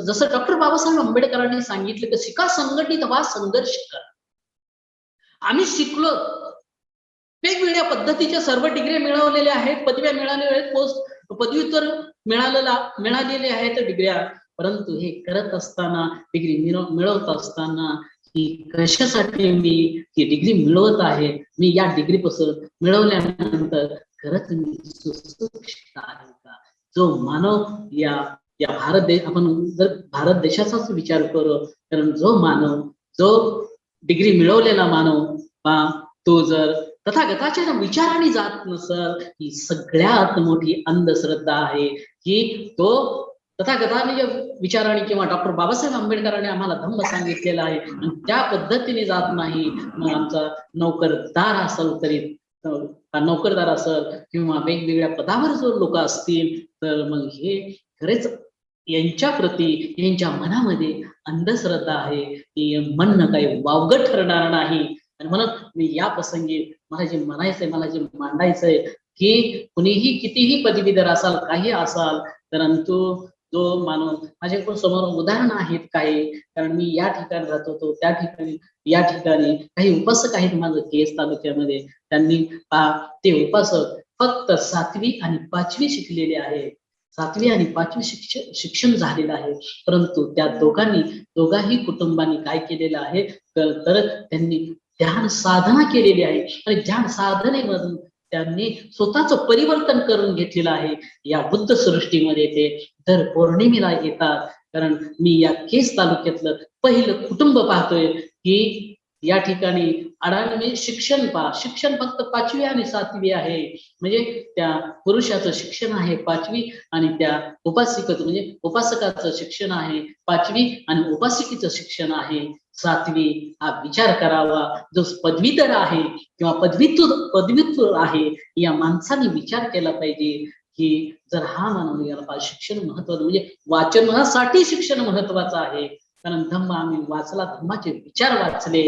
जसं डॉक्टर बाबासाहेब आंबेडकरांनी सांगितलं की शिका संघटित व्हा, संघर्ष करा. आम्ही शिकलो, वेगवेगळ्या पद्धतीच्या सर्व डिग्री मिळवलेल्या आहेत, पदव्या मिळालेल्या आहेत, पोस्ट पदव्युत्तर मिळालेले आहेत डिग्र्या, परंतु हे करत असताना, डिग्री मिळवत असताना की कशासाठी मी ही डिग्री मिळवत आहे, मी या डिग्री पासून मिळवल्यानंतर खरंच मी सुशिक्षित आहे का? जो मानव या आपण जर भारत देशाचाच विचार करू, कारण जो मानव, जो डिग्री मिळवलेला मानव तो जर तथागताच्या विचाराने जात नसल, ही सगळ्यात मोठी अंधश्रद्धा आहे. की तो तथागताच्या विचाराने किंवा डॉक्टर बाबासाहेब आंबेडकरांनी आम्हाला धम्म सांगितलेला आहे आणि त्या पद्धतीने जात नाही, मग आमचा नोकरदार असेल तरी नोकरदार असेल किंवा वेगवेगळ्या पदावर जर लोक असतील तर मग हे खरेच यांच्या प्रती, यांच्या मनामध्ये अंधश्रद्धा आहे. म्हणणं काही वावगं ठरणार नाही. आणि म्हणून मी या प्रसंगी मला जे म्हणायचंय, मला जे मांडायचंय की कुणीही कितीही पदवीधर असाल, काही असाल, परंतु जो मानव, माझ्याकडून समोर उदाहरण आहेत काही, कारण मी या ठिकाणी राहतो, तो त्या ठिकाणी, या ठिकाणी काही उपासक आहेत माझं केस तालुक्यामध्ये, त्यांनी ते उपासक फक्त 7वी आणि 5वी शिकलेले आहे, 7वी आणि 5वी शिक्षण झालेलं आहे, परंतु त्या दोघाही कुटुंबांनी काय केलेलं आहे तर त्यांनी ध्यान साधना केलेली आहे आणि ध्यान साधनेमधून त्यांनी स्वतःच परिवर्तन करून घेतलेलं आहे. या बुद्ध सृष्टीमध्ये ते दर पौर्णिमेला येतात, कारण मी या केस तालुक्यातलं पहिलं कुटुंब पाहतोय की या ठिकाणी अडाणी शिक्षण फक्त 5वी आणि 7वी आहे, म्हणजे त्या पुरुषाचं शिक्षण आहे 5वी आणि त्या उपासकाचं शिक्षण आहे 5वी आणि उपासिकेचं शिक्षण आहे 7वी. हा विचार करावा. जो पदवीधर आहे किंवा पदवीत्तर आहे, या माणसाने विचार केला पाहिजे की जर हा मानव याला शिक्षण महत्वाचं, म्हणजे वाचनासाठी शिक्षण महत्वाचं आहे, कारण धम्म आम्ही वाचला, धम्माचे विचार वाचले,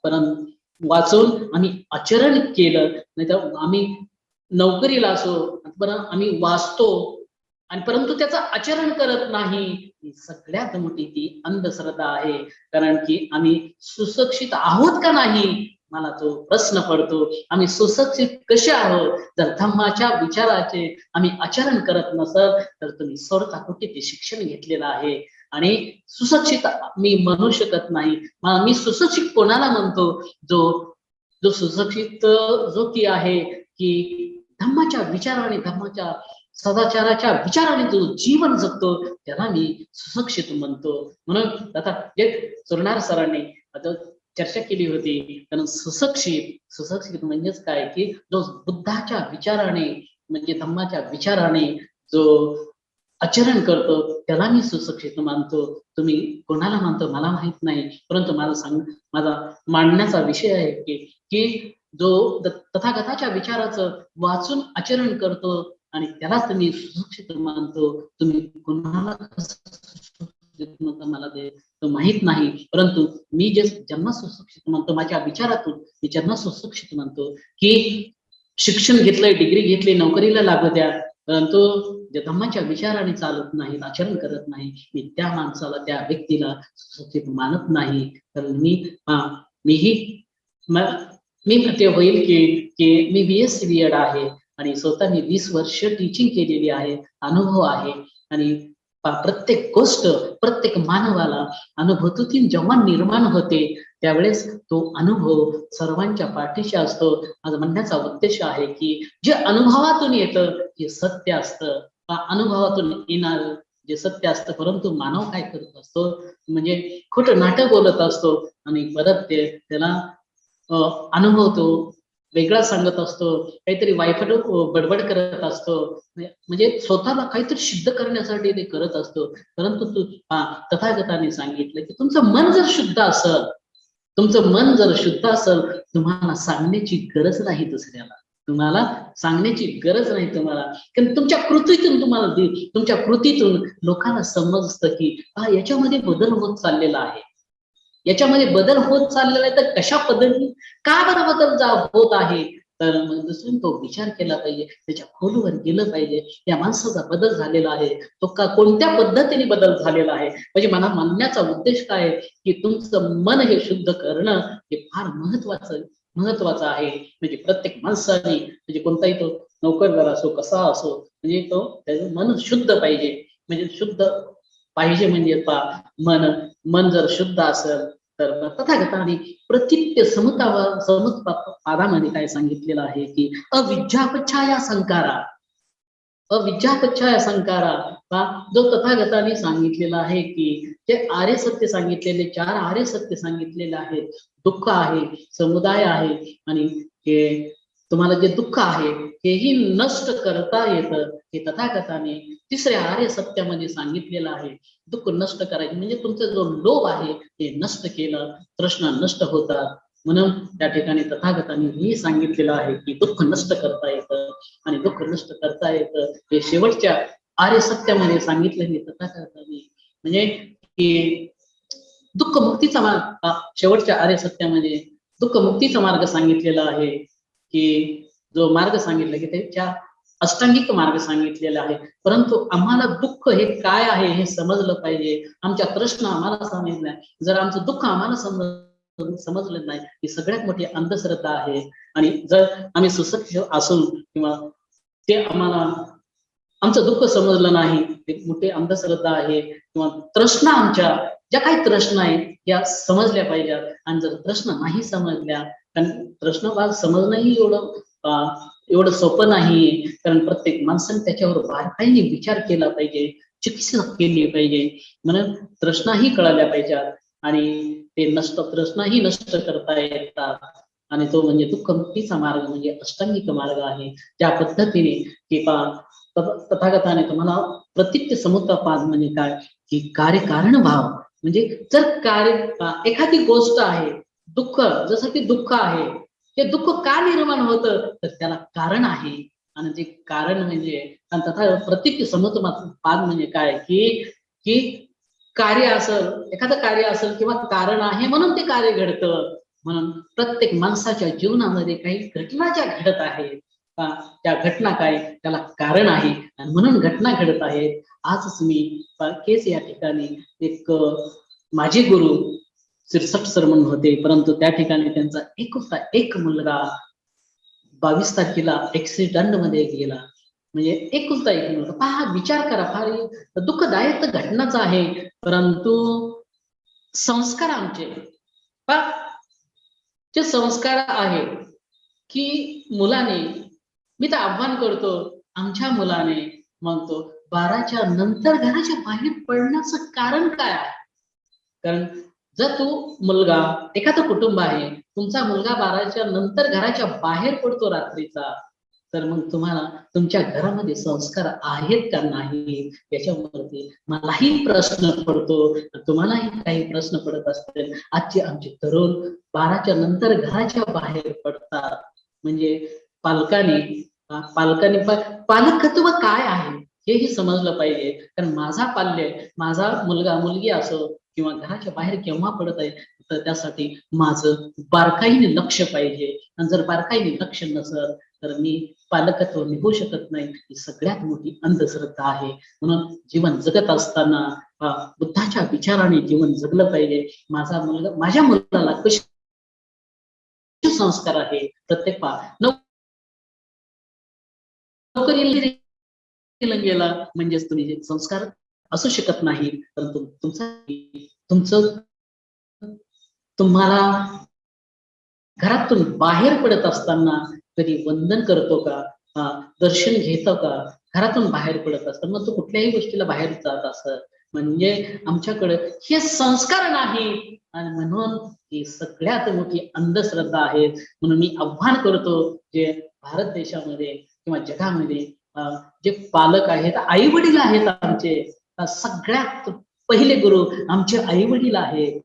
परंतु वाचून आम्ही आचरण केलं, नाही तर आम्ही नोकरीला असो पण आम्ही वाचतो आणि परंतु त्याचं आचरण करत नाही, ही सगळ्यात मोठी ती अंधश्रद्धा आहे. कारण की आम्ही सुशिक्षित आहोत का नाही, मला तो प्रश्न पडतो. आम्ही सुशिक्षित कसे आहोत? जर धम्माच्या विचाराचे आम्ही आचरण करत नसत तर तुम्ही सोडता कुठे ते शिक्षण घेतलेलं आहे आणि सुशिक्षित मी म्हणू शकत नाही. मी सुशिक्षित कोणाला म्हणतो? जो सुशिक्षित जो की आहे की धम्माच्या विचाराने, धम्माच्या सदाचाराच्या विचाराने जो जीवन जगतो त्याला मी सुशिक्षित म्हणतो. म्हणून आता सुरनार सरांनी आता चर्चा केली होती, कारण सुशिक्षित म्हणजेच काय की जो बुद्धाच्या विचाराने, म्हणजे धम्माच्या विचाराने जो आचरण करतो त्याला मी सुशिक्षित मानतो. तुम्ही कोणाला मानतो मला माहित नाही, परंतु माझा मांडण्याचा विषय आहे की जो तथागताच्या विचाराचं वाचून आचरण करतो आणि त्यालाच तुम्ही सुशिक्षित मानतो. तुम्ही कोणाला मला ते माहित नाही, परंतु मी जे ज्यांना सुशिक्षित मानतो, माझ्या विचारातून मी ज्यांना सुशिक्षित मानतो की शिक्षण घेतलंय, डिग्री घेतली, नोकरीला लागू द्या, परंतु जे धम्माच्या विचाराने चालत नाहीत, आचरण करत नाही, मी त्या माणसाला, त्या व्यक्तीला सुशिक्षित मानत नाही. कारण मीही मी ते होईल की मी BSc B.Ed आहे आणि स्वतः मी 20 वर्ष टीचिंग केलेली आहे, अनुभव आहे. आणि प्रत्येक गोष्ट प्रत्येक मानवाला अनुभूतीतून जेव्हा निर्माण होते त्यावेळेस तो अनुभव सर्वांच्या पाठीशी असतो. माझा म्हणण्याचा उद्देश आहे की जे अनुभवातून येतं ते सत्य असतं, अनुभवातून येणार जे सत्य असतं. परंतु मानव काय करत असतो, म्हणजे खोटं नाटक बोलत असतो आणि परत त्याला अनुभव तो वेगळा सांगत असतो, काहीतरी वायफट बडबड करत असतो, म्हणजे स्वतःला काहीतरी सिद्ध करण्यासाठी ते करत असतो. परंतु तथागताने सांगितलं की तुमचं मन जर शुद्ध असेल, तुमचं मन जर शुद्ध असेल, तुम्हाला सांगण्याची गरज नाही दुसऱ्याला, तुम्हाला सांगण्याची गरज नाही तुम्हाला. कारण तुमच्या कृतीतून तुमच्या कृतीतून लोकांना समजतं की याच्यामध्ये बदल होत चाललेला आहे, याच्यामध्ये बदल होत चाललेला आहे. तर कशा पद्धतीने का बरं बदल होत आहे, तर मग दुसरीने तो विचार केला पाहिजे, त्याच्या खोलवर गेलं पाहिजे. या माणसाचा बदल झालेला आहे, तो कोणत्या पद्धतीने बदल झालेला आहे. म्हणजे मला म्हणण्याचा उद्देश काय आहे की तुमचं मन हे शुद्ध करणं हे फार महत्वाचं आहे. म्हणजे प्रत्येक माणसाने, म्हणजे कोणताही तो नोकरदार असो, कसा असो, म्हणजे तो त्याचं मन शुद्ध पाहिजे. म्हणजे शुद्ध पाहिजे म्हणजे मन जर शुद्ध असेल तर तथागताने प्रतित्य समत्पादामध्ये काय सांगितलेलं आहे की अविद्यापच्छाया संकारा जो तथागताने सांगितलेला आहे की जे आर्य सत्य सांगितलेले, 4 आर्य सत्य सांगितलेले आहेत. दुःख आहे, समुदाय आहे आणि हे तुम्हाला जे दुःख आहे हेही नष्ट करता येतं. हे तथागताने 3ऱ्या आर्य सत्यामध्ये सांगितलेलं आहे. दुःख नष्ट करायचे म्हणजे तुमचा जो लोभ आहे ते नष्ट केलं, प्रश्न नष्ट होतात. म्हणून त्या ठिकाणी तथागतांनी हे सांगितलेलं आहे की दुःख नष्ट करता येतं आणि दुःख नष्ट करता येतं हे शेवटच्या आर्य सत्यामध्ये सांगितलेले तथागतांनी. म्हणजे की दुःख मुक्तीचा मार्ग, शेवटच्या आर्य सत्यामध्ये दुःख मुक्तीचा मार्ग सांगितलेला आहे. की जो मार्ग सांगितला की त्याच्या अष्टांगिक मार्ग सांगितलेला आहे. परंतु आम्हाला दुःख हे काय आहे हे समजलं पाहिजे. आमच्या प्रश्न आम्हाला समजले, जर आमचं दुःख आम्हाला समजलं नाही, ही सगळ्यात मोठी अंधश्रद्धा आहे. आणि जर आम्ही सुशिक्षित असून किंवा ते आमचं दुःख समजलं नाही, ते मोठी अंधश्रद्धा आहे. किंवा तृष्णा, आमच्या ज्या काही तृष्णा आहेत या समजल्या पाहिजेत. आणि जर प्रश्न नाही समजल्या, कारण प्रश्न समजणंही एवढं सोपं नाही, कारण प्रत्येक माणसाने त्याच्यावर बारकाईने विचार केला पाहिजे, चिकित्सा केली पाहिजे. म्हणून तृष्णाही कळाल्या पाहिजेत आणि ते तृष्णाही नष्ट करता येतात. आणि तो म्हणजे दुःख मुक्तीचा मार्ग म्हणजे अष्टांगिक मार्ग आहे. ज्या पद्धतीने की तथागताने तुम्हाला प्रतित्य समुत्पाद म्हणजे काय की कार्यकारण भाव. म्हणजे जर एखादी गोष्ट आहे, दुःख, जसं की दुःख आहे, हे दुःख का निर्माण होतं तर त्याला कारण आहे. आणि ते कारण म्हणजे तथा प्रतित्य समुत्पाद म्हणजे काय की कार्य असेल, एखादं कार्य असेल किंवा कारण आहे म्हणून ते कार्य घडतं. म्हणून प्रत्येक माणसाच्या जीवनामध्ये काही घटना ज्या घडत आहेत, त्या घटना काय, त्याला कारण आहे आणि म्हणून घटना घडत आहेत. आजच मी केस या ठिकाणी एक माझे गुरु सिरसट सर म्हणून होते, परंतु त्या ठिकाणी त्यांचा एक मुलगा 22 तारखेला ऍक्सिडेंट मध्ये गेला. म्हणजे एकुलता एक मुलगा. पहा, विचार करा, फार दुःखदायक घटनाच आहे. परंतु संस्कार आमचे जे संस्कार आहे की मुलाने, मी तर आव्हान करतो, आमच्या मुलाने म्हणतो 12च्या नंतर घराच्या बाहेर पडण्याचं कारण काय आहे. कारण जर तू मुलगा, एखादं कुटुंब आहे, तुमचा मुलगा 12च्या नंतर घराच्या बाहेर पडतो रात्रीचा, तर मग तुम्हाला तुमच्या घरामध्ये संस्कार आहेत का नाही याच्यावरती मलाही प्रश्न पडतो, तुम्हालाही काही प्रश्न पडत असतील. आजचे आमचे तरुण 12च्या नंतर घराच्या बाहेर पडतात. म्हणजे पालकांनी पालकत्व काय आहे हेही समजलं पाहिजे. कारण माझा मुलगा मुलगी असो किंवा घराच्या बाहेर केव्हा पडत आहे, तर त्यासाठी माझं बारकाईने लक्ष पाहिजे. आणि जर बारकाईने लक्ष नसेल तर मी पालकत्व निभू शकत नाही, ही सगळ्यात मोठी अंधश्रद्धा आहे. म्हणून जीवन जगत असताना बुद्धाच्या विचाराने जीवन जगलं पाहिजे. माझ्या मुलाला कसे संस्कार आहे, प्रत्येक नोकरीला गेला म्हणजेच तुम्ही जे संस्कार असू शकत नाही, परंतु तुमचं तुम्हाला घरातून बाहेर पडत असताना कधी वंदन करतो का, दर्शन घेतो का, घरातून बाहेर पडत असताना तो कुठल्याही गोष्टीला बाहेर जात असत, म्हणजे आमच्याकडे हे संस्कार नाही. आणि म्हणून ही सगळ्यात मोठी अंधश्रद्धा आहे. म्हणून मी आव्हान करतो, जे भारत देशामध्ये किंवा जगामध्ये जे पालक आहेत, आई वडील आहेत आमचे, सगळ्यात पहिले गुरु आमचे आई वडील आहेत.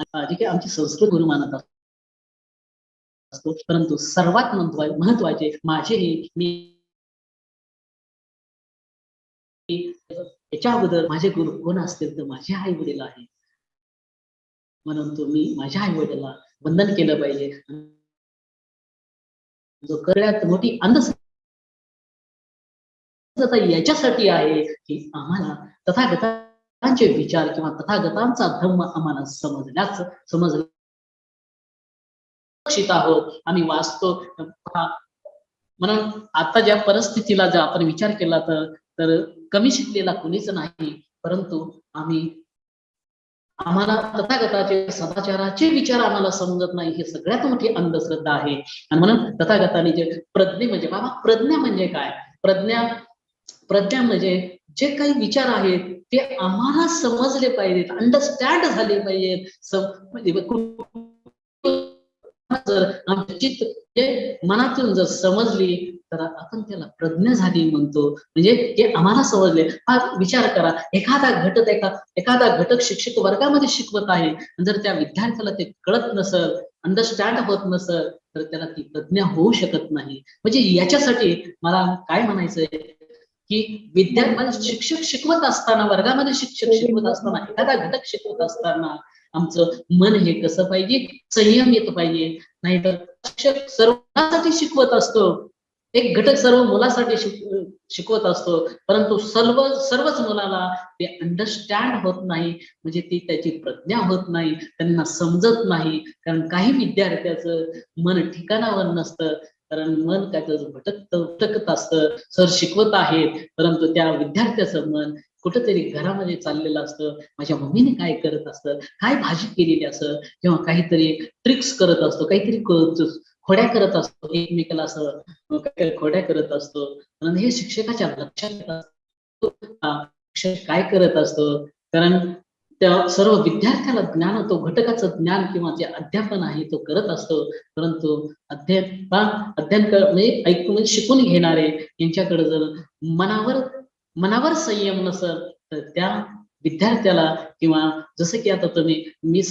जे काही आमची संस्कृत गुरु मानत असतो, परंतु सर्वात महत्वाचे माझेही, मी याच्या अगोदर माझे गुरु कोण असतील तर माझे आई वडील आहे. म्हणून तुम्ही माझ्या आई वडिलांना वंदन केलं पाहिजे. जो सगळ्यात मोठी अंधश्रद्धा याच्यासाठी आहे की आम्हाला तथागतांचे विचार किंवा तथागतांचा धर्म आम्हाला समजलं आहोत, आम्ही वाचतो. म्हणून आता ज्या परिस्थितीला जर आपण विचार केला तर कमी शिकलेला कोणीच नाही, परंतु आम्हाला तथागताचे सदाचाराचे विचार आम्हाला समजत नाही, हे सगळ्यात मोठी अंधश्रद्धा आहे. आणि म्हणून तथागतांनी जे प्रज्ञा म्हणजे बाबा, प्रज्ञा म्हणजे काय? प्रज्ञा म्हणजे जे काही विचार आहेत ते आम्हाला समजले पाहिजेत, अंडरस्टँड झाले पाहिजेत. म्हणजे जर आमचे चित्त मनातून जर समजली तर आपण त्याला प्रज्ञा झाली म्हणतो. म्हणजे हे आम्हाला समजले. हा विचार करा, एखादा घटक शिक्षक वर्गामध्ये शिकवत आहे, जर त्या विद्यार्थ्याला ते कळत नसल, अंडरस्टँड होत नसल, तर त्याला ती प्रज्ञा होऊ शकत नाही. म्हणजे याच्यासाठी मला काय म्हणायचंय की शिक्षक शिकवत असताना, वर्गामध्ये शिक्षक शिकवत असताना, एखादा घटक शिकवत असताना आमचं मन हे कसं पाहिजे, संयम येत पाहिजे. नाहीतर शिक्षक सर्वांसाठी शिकवत असतो, एक घटक सर्व मुलासाठी शिकवत असतो, परंतु सर्वच मुलाला ते अंडरस्टँड होत नाही, म्हणजे ती त्याची प्रज्ञा होत नाही, त्यांना समजत नाही. कारण काही विद्यार्थ्याचं मन ठिकाणावर नसतं, कारण मन त्याचं भटकत असतं. सर शिकवत आहेत, परंतु त्या विद्यार्थ्याचं मन कुठंतरी घरामध्ये चाललेलं असतं. माझ्या मम्मीने काय करत असतं, काय भाजी केलेली असं, किंवा काहीतरी ट्रिक्स करत असतो, काहीतरी खोड्या करत असतो, एकमेकाला असं काहीतरी खोड्या करत असतो. म्हणून हे शिक्षकाच्या लक्षात येत असतो शिक्षक काय करत असतो. कारण त्या सर्व विद्यार्थ्याला ज्ञान, तो घटकाचं ज्ञान किंवा जे अध्यापन आहे तो करत असतो, परंतु अध्ययन म्हणजे ऐकून म्हणजे शिकून घेणारे यांच्याकडे जर मनावर संयम नसल तर त्या विद्यार्थ्याला, किंवा जसं की आता मी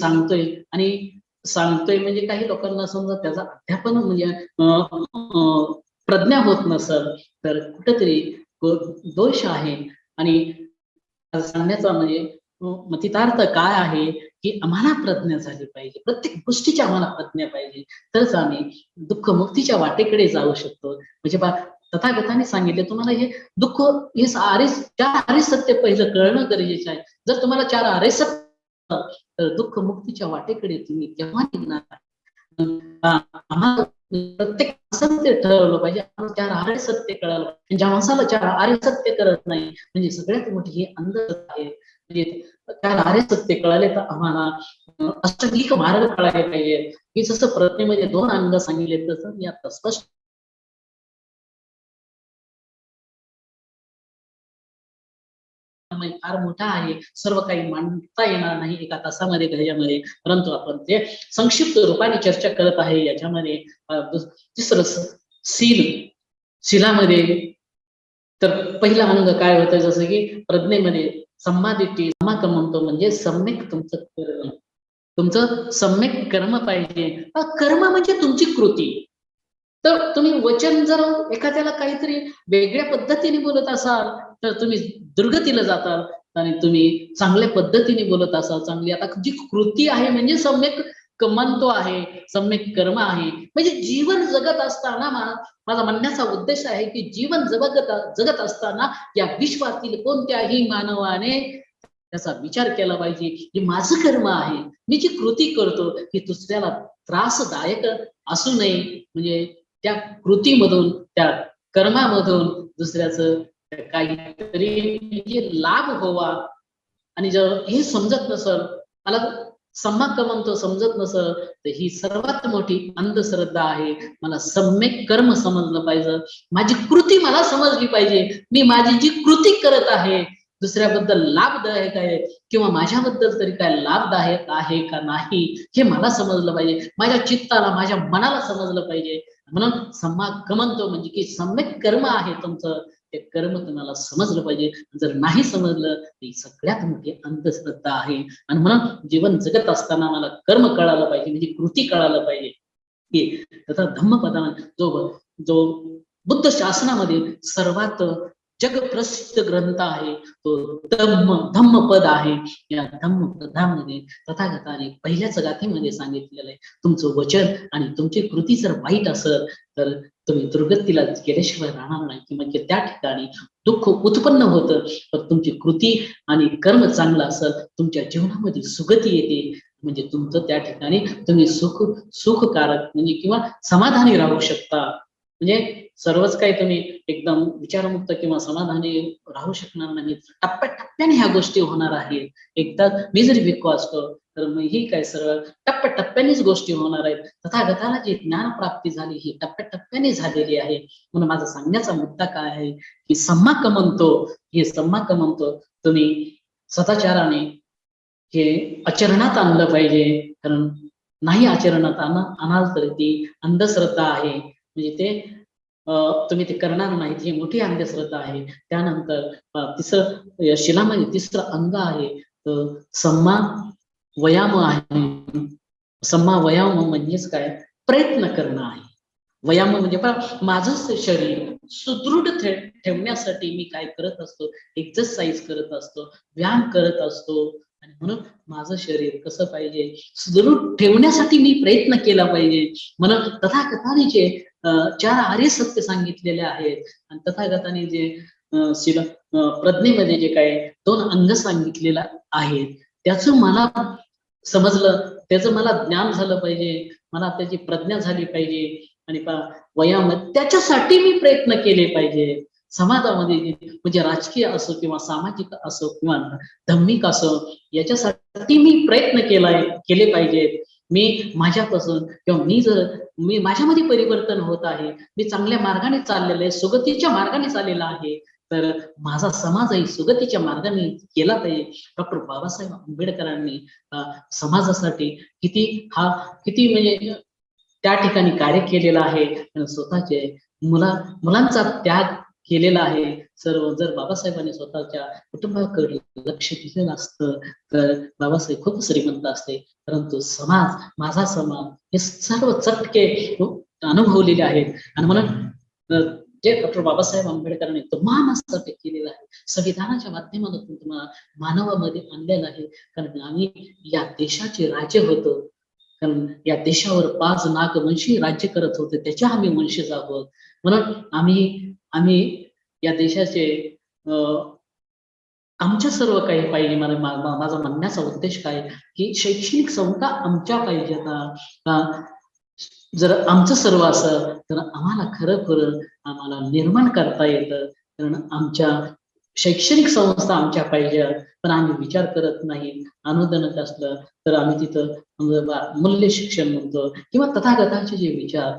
सांगतोय म्हणजे काही लोकांना समजा त्याचा अध्यापन म्हणजे प्रज्ञा होत नसल तर कुठेतरी दोष आहे. आणि सांगण्याचा म्हणजे मतितार्थ काय आहे की आम्हाला प्रज्ञा झाली पाहिजे, प्रत्येक गोष्टीची आम्हाला प्रज्ञा पाहिजे, तरच आम्ही दुःख मुक्तीच्या वाटेकडे जाऊ शकतो. म्हणजे तथागतांनी सांगितले, तुम्हाला हे दुःख, हे चार आर्य सत्य पहिलं कळणं गरजेचं आहे. जर तुम्हाला चार आर्य सत्य तर दुःख मुक्तीच्या वाटेकडे तुम्ही केव्हा निघणार? आम्हाला प्रत्येक सत्य ठरवलं पाहिजे, चार आर्य सत्य कळालं. ज्या माणसाला चार आर्य सत्य करत नाही म्हणजे सगळ्यात मोठी ही अंधश्रद्धा आहे. म्हणजे चार आर्य सत्य कळाले तर आम्हाला अष्टधिक मार्ग कळायला पाहिजे, की जसं प्रज्ञेमध्ये 2 अंग सांगितले तसं मी आता स्पष्ट फार मोठा आहे, सर्व काही मांडता येणार नाही एका तासामध्ये ह्याच्यामध्ये, परंतु आपण ते संक्षिप्त रूपाने चर्चा करत आहे. याच्यामध्ये तिसरं शिलामध्ये तर पहिलं अंग काय होतं, जसं की प्रज्ञेमध्ये संमादिटी समाकम म्हणतो, म्हणजे सम्यक तुमचं सम्यक कर्म पाहिजे. कर्म म्हणजे तुमची कृती. तर तुम्ही वचन जर एखाद्याला काहीतरी वेगळ्या पद्धतीने बोलत असाल तर तुम्ही दुर्गतीला जाताल, आणि तुम्ही चांगल्या पद्धतीने बोलत असाल, चांगली आता जी कृती आहे म्हणजे सम्यक कमंतो आहे, सम्यक कर्म आहे. म्हणजे जीवन जगत असताना माझा म्हणण्याचा उद्देश आहे की जीवन जगत असताना या विश्वातील कोणत्याही मानवाने त्याचा विचार केला पाहिजे की माझं कर्म आहे, मी जी कृती करतो ही दुसऱ्याला त्रासदायक असू नये. म्हणजे त्या कृतीमधून, त्या कर्मामधून दुसऱ्याचं काहीतरी म्हणजे लाभ व्हावा. आणि जर हे समजत नसल, मला सम्यक म्हणतो समजत नसल, तर ही सर्वात मोठी अंधश्रद्धा आहे. मला सम्यक कर्म समजलं पाहिजे, माझी कृती मला समजली पाहिजे. मी माझी जी कृती करत आहे दुसऱ्याबद्दल लाभदायक आहे किंवा माझ्याबद्दल तरी काय लाभदायक आहे का नाही हे मला समजलं पाहिजे. माझ्या चित्ताला, माझ्या मनाला समजलं पाहिजे. म्हणून सम्यक म्हणतो म्हणजे की सम्यक कर्म आहे तुमचं, ते कर्म तुम्हाला समजलं पाहिजे. जर नाही समजलं ती सगळ्यात मोठी अंधश्रद्धा आहे. आणि म्हणून जीवन जगत असताना मला कर्म कळालं पाहिजे, म्हणजे कृती कळालं पाहिजे. की तथा धम्मपदा जो बुद्ध शासनामध्ये सर्वात जगप्रसिद्ध ग्रंथ आहे तो धम्मपद आहे. या धम्मपदामध्ये तथागताने पहिल्याच गाथेमध्ये सांगितलेलं आहे, तुमचं वचन आणि तुमची कृती जर वाईट असेल तर तुम्ही दुर्गतीला गेल्याशिवाय राहणार नाही, किंवा त्या ठिकाणी दुःख उत्पन्न होतं. पण तुमची कृती आणि कर्म चांगलं असेल, तुमच्या जीवनामध्ये सुगती येते. म्हणजे तुमचं त्या ठिकाणी तुम्ही सुखकारक म्हणजे किंवा समाधानी राहू शकता. म्हणजे सर्वच काही तुम्ही एकदम विचारमुक्त किंवा समाधानी राहू शकणार नाही. टप्प्याटप्प्याने ह्या गोष्टी होणार आहेत. एकदा मी जरी भिक्खू असतो तर मग ही काय सर्व टप्प्याटप्प्यानेच गोष्टी होणार आहेत. तथागताला जी ज्ञान प्राप्ती झाली ही टप्प्याटप्प्याने झालेली आहे. म्हणून माझा सांगण्याचा मुद्दा काय आहे की सम्यक म्हणतो तुम्ही सदाचाराने हे आचरणात आणलं पाहिजे. कारण नाही आचरणात आणाल तर ती अंधश्रद्धा आहे. म्हणजे ते तुम्ही ते करणार नाहीत, ही मोठी अंधश्रद्धा आहे. त्यानंतर शिलामध्ये तिसरं अंग आहे सम्मा वयाम आहे. सम्मा वयाम म्हणजेच काय, प्रयत्न करणं आहे. वयाम म्हणजे माझं शरीर सुदृढ ठेवण्यासाठी मी काय करत असतो, एक्सरसाइज करत असतो, व्यायाम करत असतो. आणि म्हणून माझं शरीर कसं पाहिजे, सुदृढ ठेवण्यासाठी मी प्रयत्न केला पाहिजे. म्हणून तथागताने जे 4 आर्य सत्य सांगितलेले आहेत आणि तथागताने जे प्रज्ञेमध्ये जे काय 2 अंग सांगितलेलं आहेत त्याचं मला समजलं, त्याचं मला ज्ञान झालं पाहिजे, मला त्याची प्रज्ञा झाली पाहिजे. आणि वयामध्ये त्याच्यासाठी मी प्रयत्न केले पाहिजे. समाजामध्ये म्हणजे राजकीय असो किंवा सामाजिक असो किंवा धार्मिक असो, याच्यासाठी मी प्रयत्न केले पाहिजेत. मी माझ्यापासून किंवा मी माझ्यामध्ये परिवर्तन होत आहे, मी चांगल्या मार्गाने चाललेलं आहे, सुगतीच्या मार्गाने चाललेला आहे, तर माझा समाजही सुगतीच्या मार्गाने केला पाहिजे. डॉक्टर बाबासाहेब आंबेडकरांनी समाजासाठी किती म्हणजे त्या ठिकाणी कार्य केलेलं आहे. स्वतःचे मुलांचा त्याग केलेला आहे. जर बाबासाहेबांनी स्वतःच्या कुटुंबाकडे लक्ष दिलेलं असतं तर बाबासाहेब खूप श्रीमंत असते. परंतु माझा समाज हे सर्व चटके अनुभवलेले आहेत. आणि म्हणून जे डॉक्टर बाबासाहेब आंबेडकरांनी मानवासाठी केलेलं आहे, संविधानाच्या माध्यमातून तुम्हाला मानवामध्ये आणलेलं आहे. कारण आम्ही या देशाचे राज्य होतो, कारण या देशावर 5 नागवंशी राज्य करत होते, त्याच्या आम्ही वंशज आहोत. म्हणून आम्ही या देशाचे आमच्या सर्व काही पाहिजे. माझा म्हणण्याचा उद्देश काय की शैक्षणिक संस्था आमच्या पाहिजे. जर आमचं सर्व असं तर आम्हाला खरं आम्हाला निर्माण करता येतं. कारण आमच्या शैक्षणिक संस्था आमच्या पाहिजे, पण आम्ही विचार करत नाही. अनुदान असलं तर आम्ही तिथं मूल्य शिक्षण म्हणतो किंवा तथागताचे जे विचार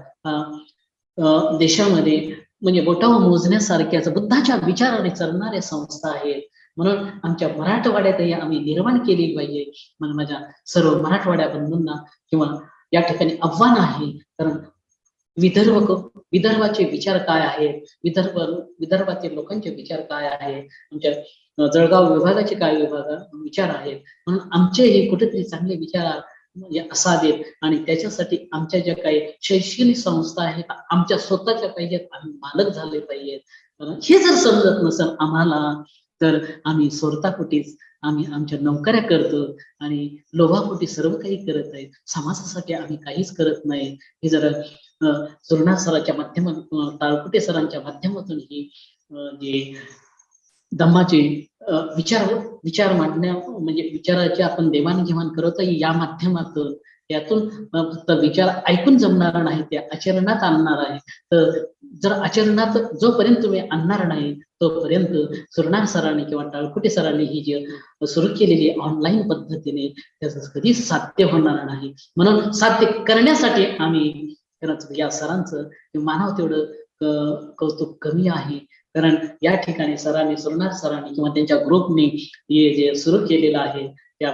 देशामध्ये म्हणजे बोटावर मोजण्यासारख्याच बुद्धाच्या विचाराने चालणाऱ्या संस्था आहेत. म्हणून आमच्या मराठवाड्यातही आम्ही निर्माण केली पाहिजे. मला माझ्या सर्व मराठवाड्या बंधूंना किंवा या ठिकाणी आव्हान आहे. कारण विदर्भाचे विचार काय आहेत, विदर्भातील लोकांचे विचार काय आहेत, आमच्या जळगाव विभागाचे काय विचार आहेत. म्हणून आमचे हे कुठेतरी चांगले विचार असावेत. आणि त्याच्यासाठी आमच्या ज्या काही शैक्षणिक संस्था आहेत आमच्या स्वतःच्या पाहिजेत, आम्ही मालक झाले पाहिजेत. हे जर समजत नसेल आम्हाला तर आम्ही सोरता कुठेच आम्ही आमच्या नोकऱ्या करतो आणि लोभापोटी सर्व काही करत आहे, समाजासाठी आम्ही काहीच करत नाही. हे जरा सुरणार सरांच्या माध्यमातून, ताळकुटे सरांच्या माध्यमातून ही जे धम्माचे विचार मांडण्या म्हणजे विचाराची आपण देवाणघेवाण करत आहे या माध्यमातून, यातून फक्त विचार ऐकून जमणार नाही, ते आचरणात आणणार आहे. तर जर आचरणात जोपर्यंत तुम्ही आणणार नाही तोपर्यंत सुरणार सरांनी किंवा टाळकुटे सरांनी ही जी सुरू केलेली ऑनलाईन पद्धतीने त्याचं कधीच साध्य होणार नाही. म्हणून साध्य करण्यासाठी आम्ही या सरांचं मानव तेवढं कौतुक कमी आहे. कारण या ठिकाणी सरांनी, सुरणार सरांनी किंवा त्यांच्या ग्रुपने हे जे सुरू केलेलं आहे या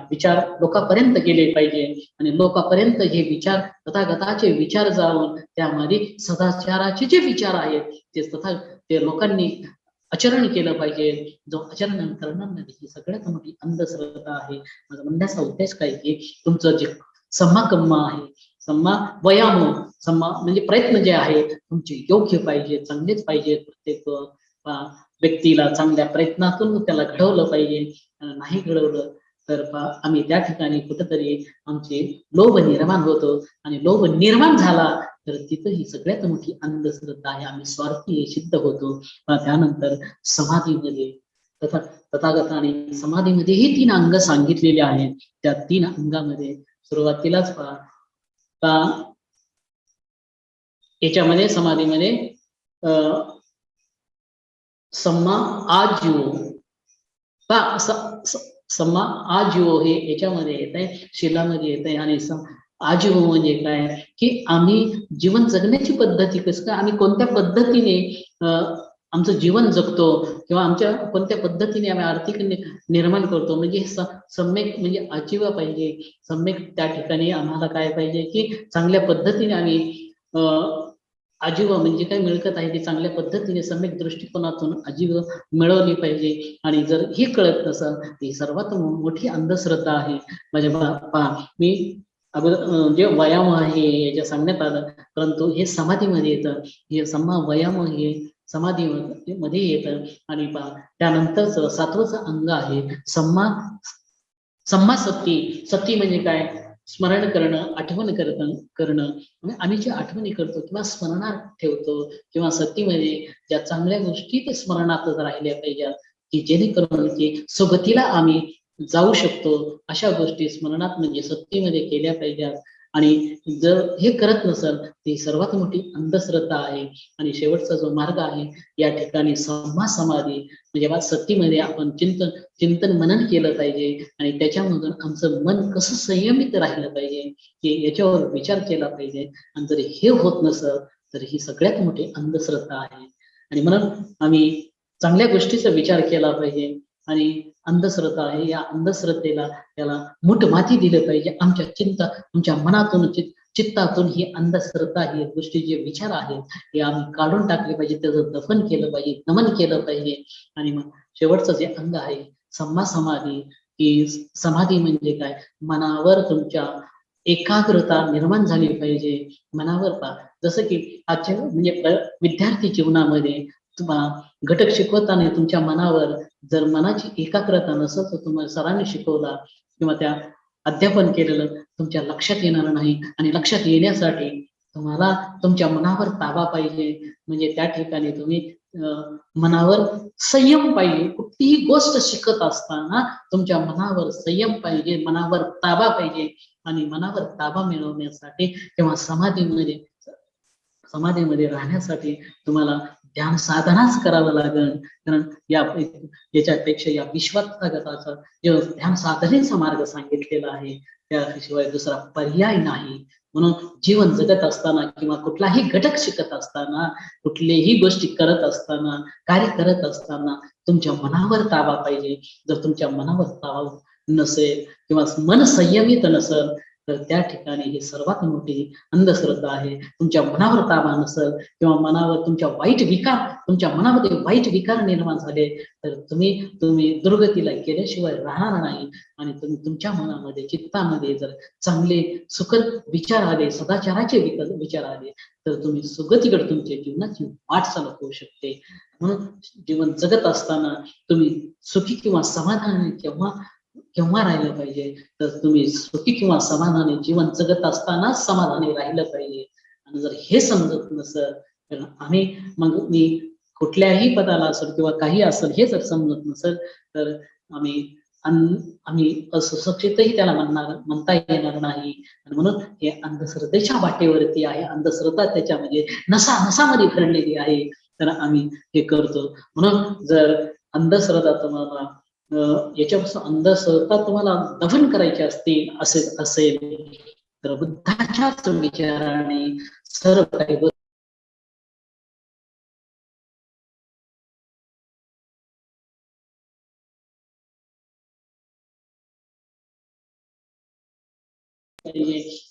विचार लोकांपर्यंत गेले पाहिजे आणि लोकांपर्यंत हे विचार तथागताचे विचार जाऊन त्यामध्ये सदाचाराचे जे विचार आहेत ते लोकांनी आचरण केलं पाहिजे. जो आचरण करणार नाही ही सगळ्यात मोठी अंधश्रद्धा आहे. माझा म्हणण्याचा उद्देश काय की तुमचं जे सम्मा आहे, सम्मा वयाम, सम्मा म्हणजे प्रयत्न जे आहे तुमचे योग्य पाहिजे, चांगलेच पाहिजे. प्रत्येक व्यक्तीला चांगल्या प्रयत्नातून त्याला घडवलं पाहिजे. नाही घडवलं तर आम्ही त्या ठिकाणी कुठंतरी आमचे लोभ निर्माण होतो आणि लोभ निर्माण झाला तर तिथं ही सगळ्यात मोठी अंधश्रद्धा आहे. आम्ही स्वार्थी सिद्ध होतो. त्यानंतर समाधीमध्ये तथागताने समाधीमध्येही 3 अंग सांगितलेले आहेत. त्या 3 अंगामध्ये सुरुवातीलाच याच्यामध्ये समाधीमध्ये सम्मा आजीव सम्मा आजीव हे याच्यामध्ये येत आहे, शिलामध्ये येत आहे. आणि आजीव म्हणजे काय की आम्ही जीवन जगण्याची पद्धती कसं काय, आम्ही कोणत्या पद्धतीने आमचं जीवन जगतो किंवा आमच्या कोणत्या पद्धतीने आम्ही आर्थिक निर्माण करतो, म्हणजे सम्यक म्हणजे आजीव पाहिजे. सम्यक त्या ठिकाणी आम्हाला काय पाहिजे की चांगल्या पद्धतीने आम्ही आजीव म्हणजे काय मिळकत आहे ती चांगल्या पद्धतीने सम्यक दृष्टिकोनातून आजीव मिळवली पाहिजे. आणि जर हे कळत नसेल ही सर्वात मोठी अंधश्रद्धा आहे. म्हणजे मी जे व्यायाम आहे याच्या सांगण्यात आलं, परंतु हे समाधीमध्ये येतं. हे सम्मा व्यायाम हे समाधीमध्ये येतं. आणि त्यानंतरच 7वं अंग आहे सम्मा सती. सती म्हणजे काय, स्मरण करणं, आठवण करणं. आम्ही जे आठवणी करतो किंवा स्मरणात ठेवतो किंवा सतीमध्ये ज्या चांगल्या गोष्टी ते स्मरणातच राहिल्या पाहिजेत की जेणेकरून की सोबतीला आम्ही जाऊ शकतो, अशा गोष्टी स्मरणात म्हणजे सत्तीमध्ये केल्या पाहिजेत. आणि जर हे करत नसेल ती सर्वात मोठी अंधश्रद्धा आहे. आणि जो मार्ग आहे या ठिकाणी सम्मा समाधी म्हणजे सत्तीमध्ये आपण चिंतन मनन केलं पाहिजे आणि त्याच्यामधून आमचं मन कसं संयमित राहिलं पाहिजे की याच्यावर विचार केला पाहिजे. आणि जर हे होत नसेल तर ही सगळ्यात मोठी अंधश्रद्धा आहे. आणि म्हणून आम्ही चांगल्या गोष्टीचा विचार केला पाहिजे. आणि अंधश्रद्धा आहे, या अंधश्रद्धेला त्याला मूठ माती दिलं पाहिजे. आमच्या मनातून चित्तातून ही अंधश्रद्धा ही गोष्टी जे विचार आहेत हे आम्ही काढून टाकले पाहिजे, त्याचं दफन केलं पाहिजे, नमन केलं पाहिजे. आणि मग शेवटचं जे अंग आहे सम्मा समाधी, की समाधी म्हणजे काय, मनावर तुमच्या एकाग्रता निर्माण झाली पाहिजे. मनावर जसं की आजच्या म्हणजे विद्यार्थी जीवनामध्ये घटक शिकवताना तुमच्या मनावर जर मनाची एकाग्रता नसेल तर तुम्हाला सरांनी शिकवला किंवा त्या अध्यापन केलेलं तुमच्या लक्षात येणार नाही. आणि लक्षात येण्यासाठी तुम्हाला तुमच्या मनावर ताबा पाहिजे. म्हणजे त्या ठिकाणी तुम्ही मनावर संयम पाहिजे. कुठलीही गोष्ट शिकत असताना तुमच्या मनावर संयम पाहिजे, मनावर ताबा पाहिजे. आणि मनावर ताबा मिळवण्यासाठी किंवा समाधीमध्ये राहण्यासाठी तुम्हाला ध्यान साधनाच करावं लागेल. कारण याच्यापेक्षा या विश्वात्मकताचा जे ध्यान साधनेचा मार्ग सांगितलेला आहे त्याशिवाय दुसरा पर्याय नाही. म्हणून जीवन जगत असताना किंवा कुठलाही घटक शिकत असताना, कुठलीही गोष्टी करत असताना, कार्य करत असताना तुमच्या मनावर ताबा पाहिजे. जर तुमच्या मनावर ताबा नसेल किंवा मन संयमित नसेल तर त्या ठिकाणी ही सर्वात मोठी अंधश्रद्धा आहे. तुमच्या मनावर ताबा नसेल किंवा मनावर तुमच्या मनामध्ये वाईट विकार निर्माण झाले तर तुम्ही दुर्गतीला गेल्याशिवाय राहणार नाही. आणि तुम्ही तुमच्या मनामध्ये चित्तामध्ये जर चांगले सुखद विचार आले, सदाचाराचे विचार आले तर तुम्ही सुगतीकडे तुमच्या जीवनाची वाटचाल होऊ शकते. म्हणून जीवन जगत असताना तुम्ही सुखी किंवा समाधानी केव्हा राहिलं पाहिजे, तर तुम्ही सुखी किंवा समाधानी जीवन जगत असताना समाधानी राहिलं पाहिजे. आणि जर हे समजत नसेल तर मग मी कुठल्याही पदाला असेल किंवा काही असेल हे जर समजत नसेल तर आम्ही असुशिक्षितही त्याला म्हणता येणार नाही. आणि म्हणून हे अंधश्रद्धेच्या वाटेवरती आहे. अंधश्रद्धा त्याच्यामध्ये नसामध्ये भरलेली आहे. तर आम्ही हे करतो. म्हणून जर अंधश्रद्धा तुम्हाला याच्यापासून अंधश्रद्धा तुम्हाला दफन करायची असेल तर बुद्धाच्याच विचाराने सर्व काही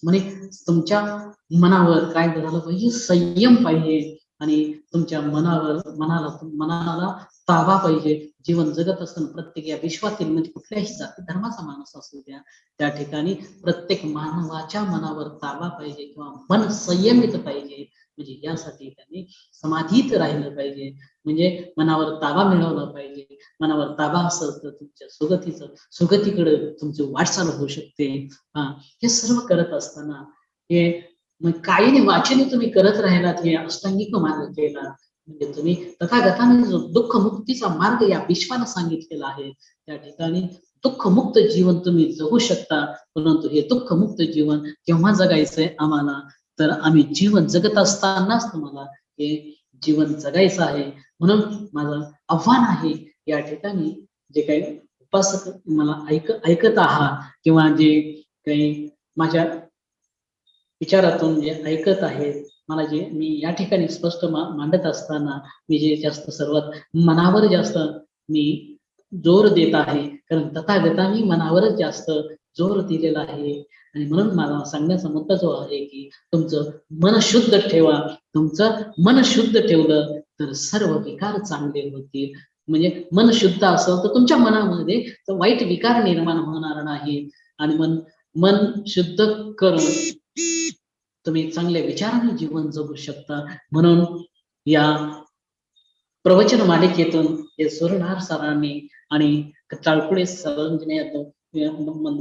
म्हणे तुमच्या मनावर काय झालं पाहिजे, संयम पाहिजे. आणि तुमच्या मनाला ताबा पाहिजे. जीवन जगत असताना प्रत्येक या विश्वातील म्हणजे कुठल्याही जाती धर्माचा माणूस असू द्या त्या ठिकाणी प्रत्येक मानवाच्या मनावर ताबा पाहिजे किंवा मन संयमित पाहिजे. म्हणजे यासाठी त्यांनी समाधीत राहिलं पाहिजे. म्हणजे मनावर ताबा मिळवला पाहिजे. मनावर ताबा असेल तर तुमच्या सुगतीकडे तुमची वाटचाल होऊ शकते. हे सर्व करत असताना हे काही वाचने तुम्ही करत राहिलात, हे अष्टांगिक मार्ग केला म्हणजे तुम्ही तथागताने जो दुःख मुक्तीचा मार्ग या विश्वाला सांगितलेला आहे त्या ठिकाणी दुःखमुक्त जीवन तुम्ही जगू शकता. परंतु हे दुःखमुक्त जीवन केव्हा जगायचंय आम्हाला, तर आम्ही जीवन जगत असतानाच तुम्हाला हे जीवन जगायचं आहे. म्हणून माझं आव्हान आहे या ठिकाणी जे काही उपासक मला ऐकत आहात किंवा जे काही माझ्या विचारातून जे ऐकत आहेत, मला जे मी या ठिकाणी स्पष्ट मांडत असताना मी जे जास्त सर्वात मनावर जास्त मी जोर देत आहे. कारण तथागतांनी मनावरच जास्त जोर दिलेला आहे. आणि म्हणून मला सांगण्याचा मुद्दा जो आहे की तुमचं मन शुद्ध ठेवा. तुमचं मन शुद्ध ठेवलं तर सर्व विकार चांगले होतील. म्हणजे मन शुद्ध असेल तर तुमच्या मनामध्ये वाईट विकार निर्माण होणार नाही. आणि मन शुद्ध करून तुम्ही चांगल्या विचाराने जीवन जगू शकता. म्हणून या प्रवचन मालिकेतून हे सुरनार सरांनी आणि टाळकुळे सरांनी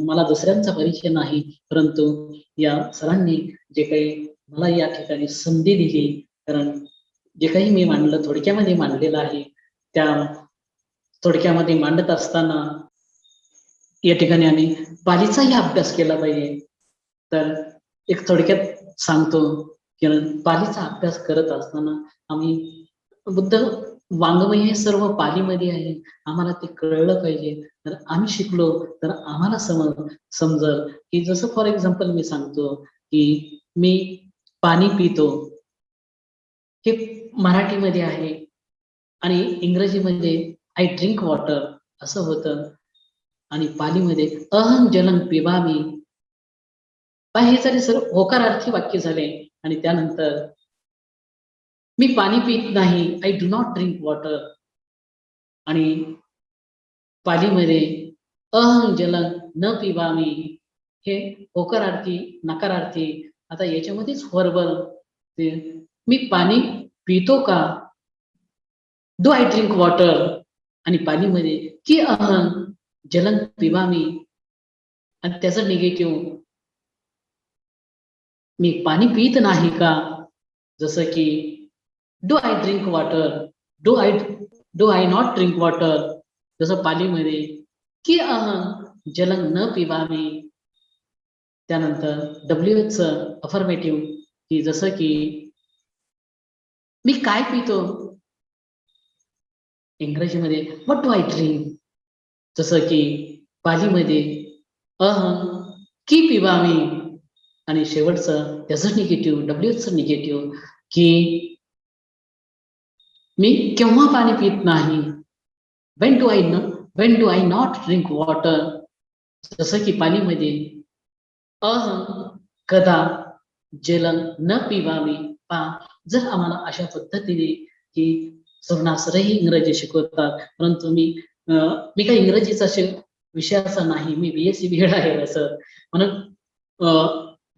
मला दुसऱ्यांचा परिचय नाही, परंतु या सरांनी जे काही मला या ठिकाणी संधी दिली, कारण जे काही मी मांडलं थोडक्यामध्ये मांडलेलं आहे, त्या थोडक्यामध्ये मांडत असताना या ठिकाणी आम्ही पालीचाही अभ्यास केला पाहिजे. तर एक थोडक्यात सांगतो की पालीचा अभ्यास करत असताना आम्ही बुद्ध वाङ्मय हे सर्व पालीमध्ये आहे, आम्हाला ते कळलं पाहिजे. तर आम्ही शिकलो तर आम्हाला समजल की जसं फॉर एक्झाम्पल मी सांगतो की मी पाणी पितो हे मराठीमध्ये आहे आणि इंग्रजीमध्ये आय ड्रिंक वॉटर असं होतं आणि पालीमध्ये अहं जलं पिबामी. हे जरी सर्व होकारार्थी वाक्य झाले. आणि त्यानंतर मी पाणी पित नाही, I do not drink water. आणि पालीमध्ये अहं जलं न पिबामी हे होकारार्थी नकारार्थी. आता याच्यामध्येच व्हर्बल मी पाणी पितो का, डू आय ड्रिंक वॉटर. आणि पालीमध्ये की अहं जलं पिबामी आणि त्याचं निगेटिव्ह मी पाणी पित नाही का, जसं की do I drink water, do I not drink water. जसं पालीमध्ये की अहं जलं न पिबामी. त्यानंतर WH अफर्मेटिव्ह की जसं की मी काय पितो, इंग्रजीमध्ये व्हॉट डू आय ड्रिंक. जसं की पालीमध्ये अहं की पिबामी. आणि शेवटचं त्याचं निगेटिव्ह WH निगेटिव्ह की मी केव्हा पाणी पित नाही, when do I not drink water. जसं की पालीमध्ये अहं कदा जलं न पिबामी. जर आम्हाला अशा पद्धतीने की सर सरही इंग्रजी शिकवतात, परंतु मी काही इंग्रजीचा विषयाचा नाही, मी BSc BEd आहे सर. म्हणून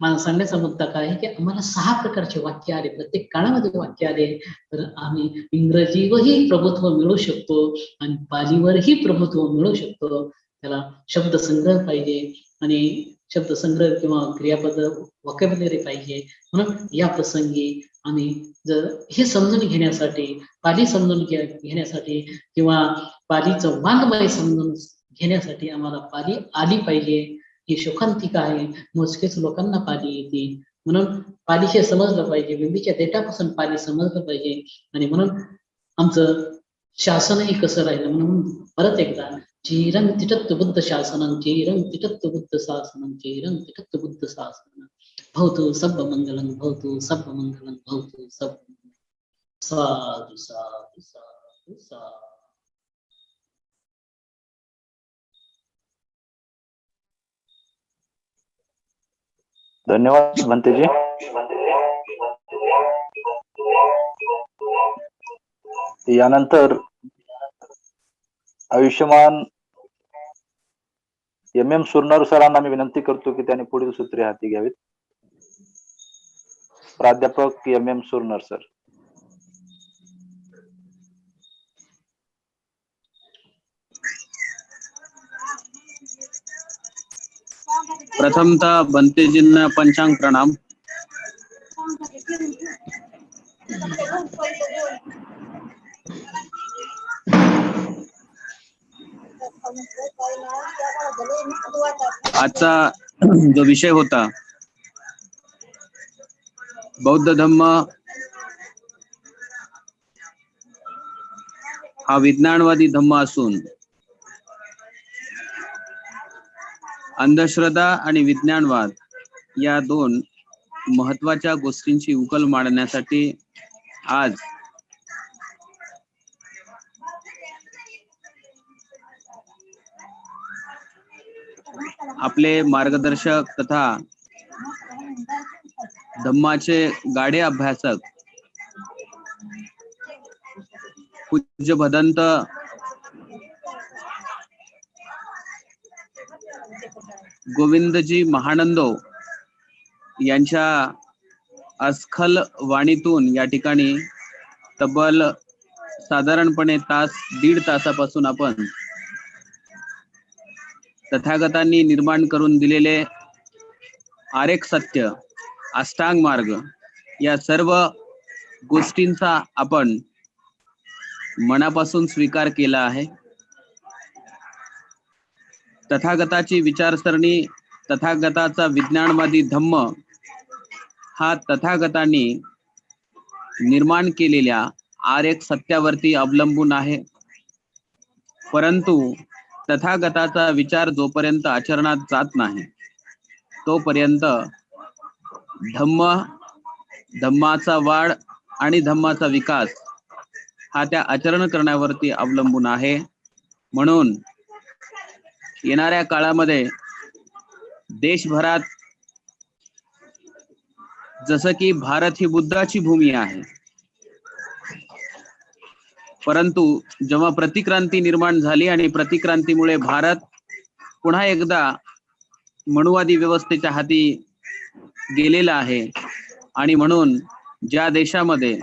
मला सांगण्याचा मुद्दा काय आहे की आम्हाला 6 प्रकारचे वाक्य आले, प्रत्येक काळामध्ये वाक्य आले, तर आम्ही इंग्रजीवरही प्रभुत्व मिळवू शकतो आणि पालीवरही प्रभुत्व मिळवू शकतो. त्याला शब्दसंग्रह पाहिजे आणि शब्दसंग्रह किंवा क्रियापद व्होकॅब्युलरी पाहिजे. म्हणून या प्रसंगी आम्ही जर हे समजून घेण्यासाठी, पाली समजून घेण्यासाठी किंवा पालीचं वाङ्मय समजून घेण्यासाठी आम्हाला पाली आली पाहिजे. ही शोकांतिका आहे, मोजकेच लोकांना पाली येते. म्हणून पाली हे समजलं पाहिजे, बिंबीच्या देठापासून पाली समजलं पाहिजे. आणि म्हणून आमचं शासनही कसं राहिलं, म्हणून परत एकदा चीरं तिटत्तु बुद्ध शासनं, चीरं तिटत्तु बुद्ध शासनं, चीरं तिटत्तु बुद्ध शासनं. भवतु सब मंगलं, भवतु सब मंगलं, भवतु सब. साधु साधु साधु साधु. धन्यवाद भंतेजी. यानंतर आयुष्यमान MM सुरनर सरांना मी विनंती करतो की त्यांनी पुढील सूत्रे हाती घ्यावीत. प्राध्यापक MM सुरनर सर. प्रथमतः बंतेजींना पंचांग प्रणाम. आजचा जो विषय होता बौद्ध धम्म हा विज्ञानवादी धम्म असून अंधश्रद्धा आणि विज्ञानवाद या दोन महत्वाच्या गोष्टींची उकल मांडण्यासाठी आज आपले मार्गदर्शक तथा धम्माचे गाढे अभ्यासक पूज्य भदंत गोविंदजी महानंदो यांच्या अस्खल वाणीतून या ठिकाणी तब्बल साधारणपणे दीड तासापासून आपण तथागतांनी निर्माण करून दिलेले आरेख सत्य, अष्टांग मार्ग या सर्व गोष्टींचा आपण मनापासून स्वीकार केला आहे. तथागताची विचारसरणी, तथागताचा विज्ञानवादी धम्म हा तथागतांनी निर्माण केलेल्या आरेख सत्यावरती अवलंबून आहे. परंतु तथागताचा विचार जोपर्यंत आचरणात जात नाही तोपर्यंत धम्माचा वाढ आणि धम्माचा विकास हा त्या आचरण करण्यावरती अवलंबून आहे. म्हणून येणाऱ्या काळामध्ये देशभरात जसं की भारत ही बुद्धाची भूमी आहे, परंतु जेव्हा प्रतिक्रांती निर्माण झाली आणि प्रतिक्रांतीमुळे भारत पुन्हा एकदा मनुवादी व्यवस्थेच्या हाती गेलेला आहे. आणि म्हणून ज्या देशामध्ये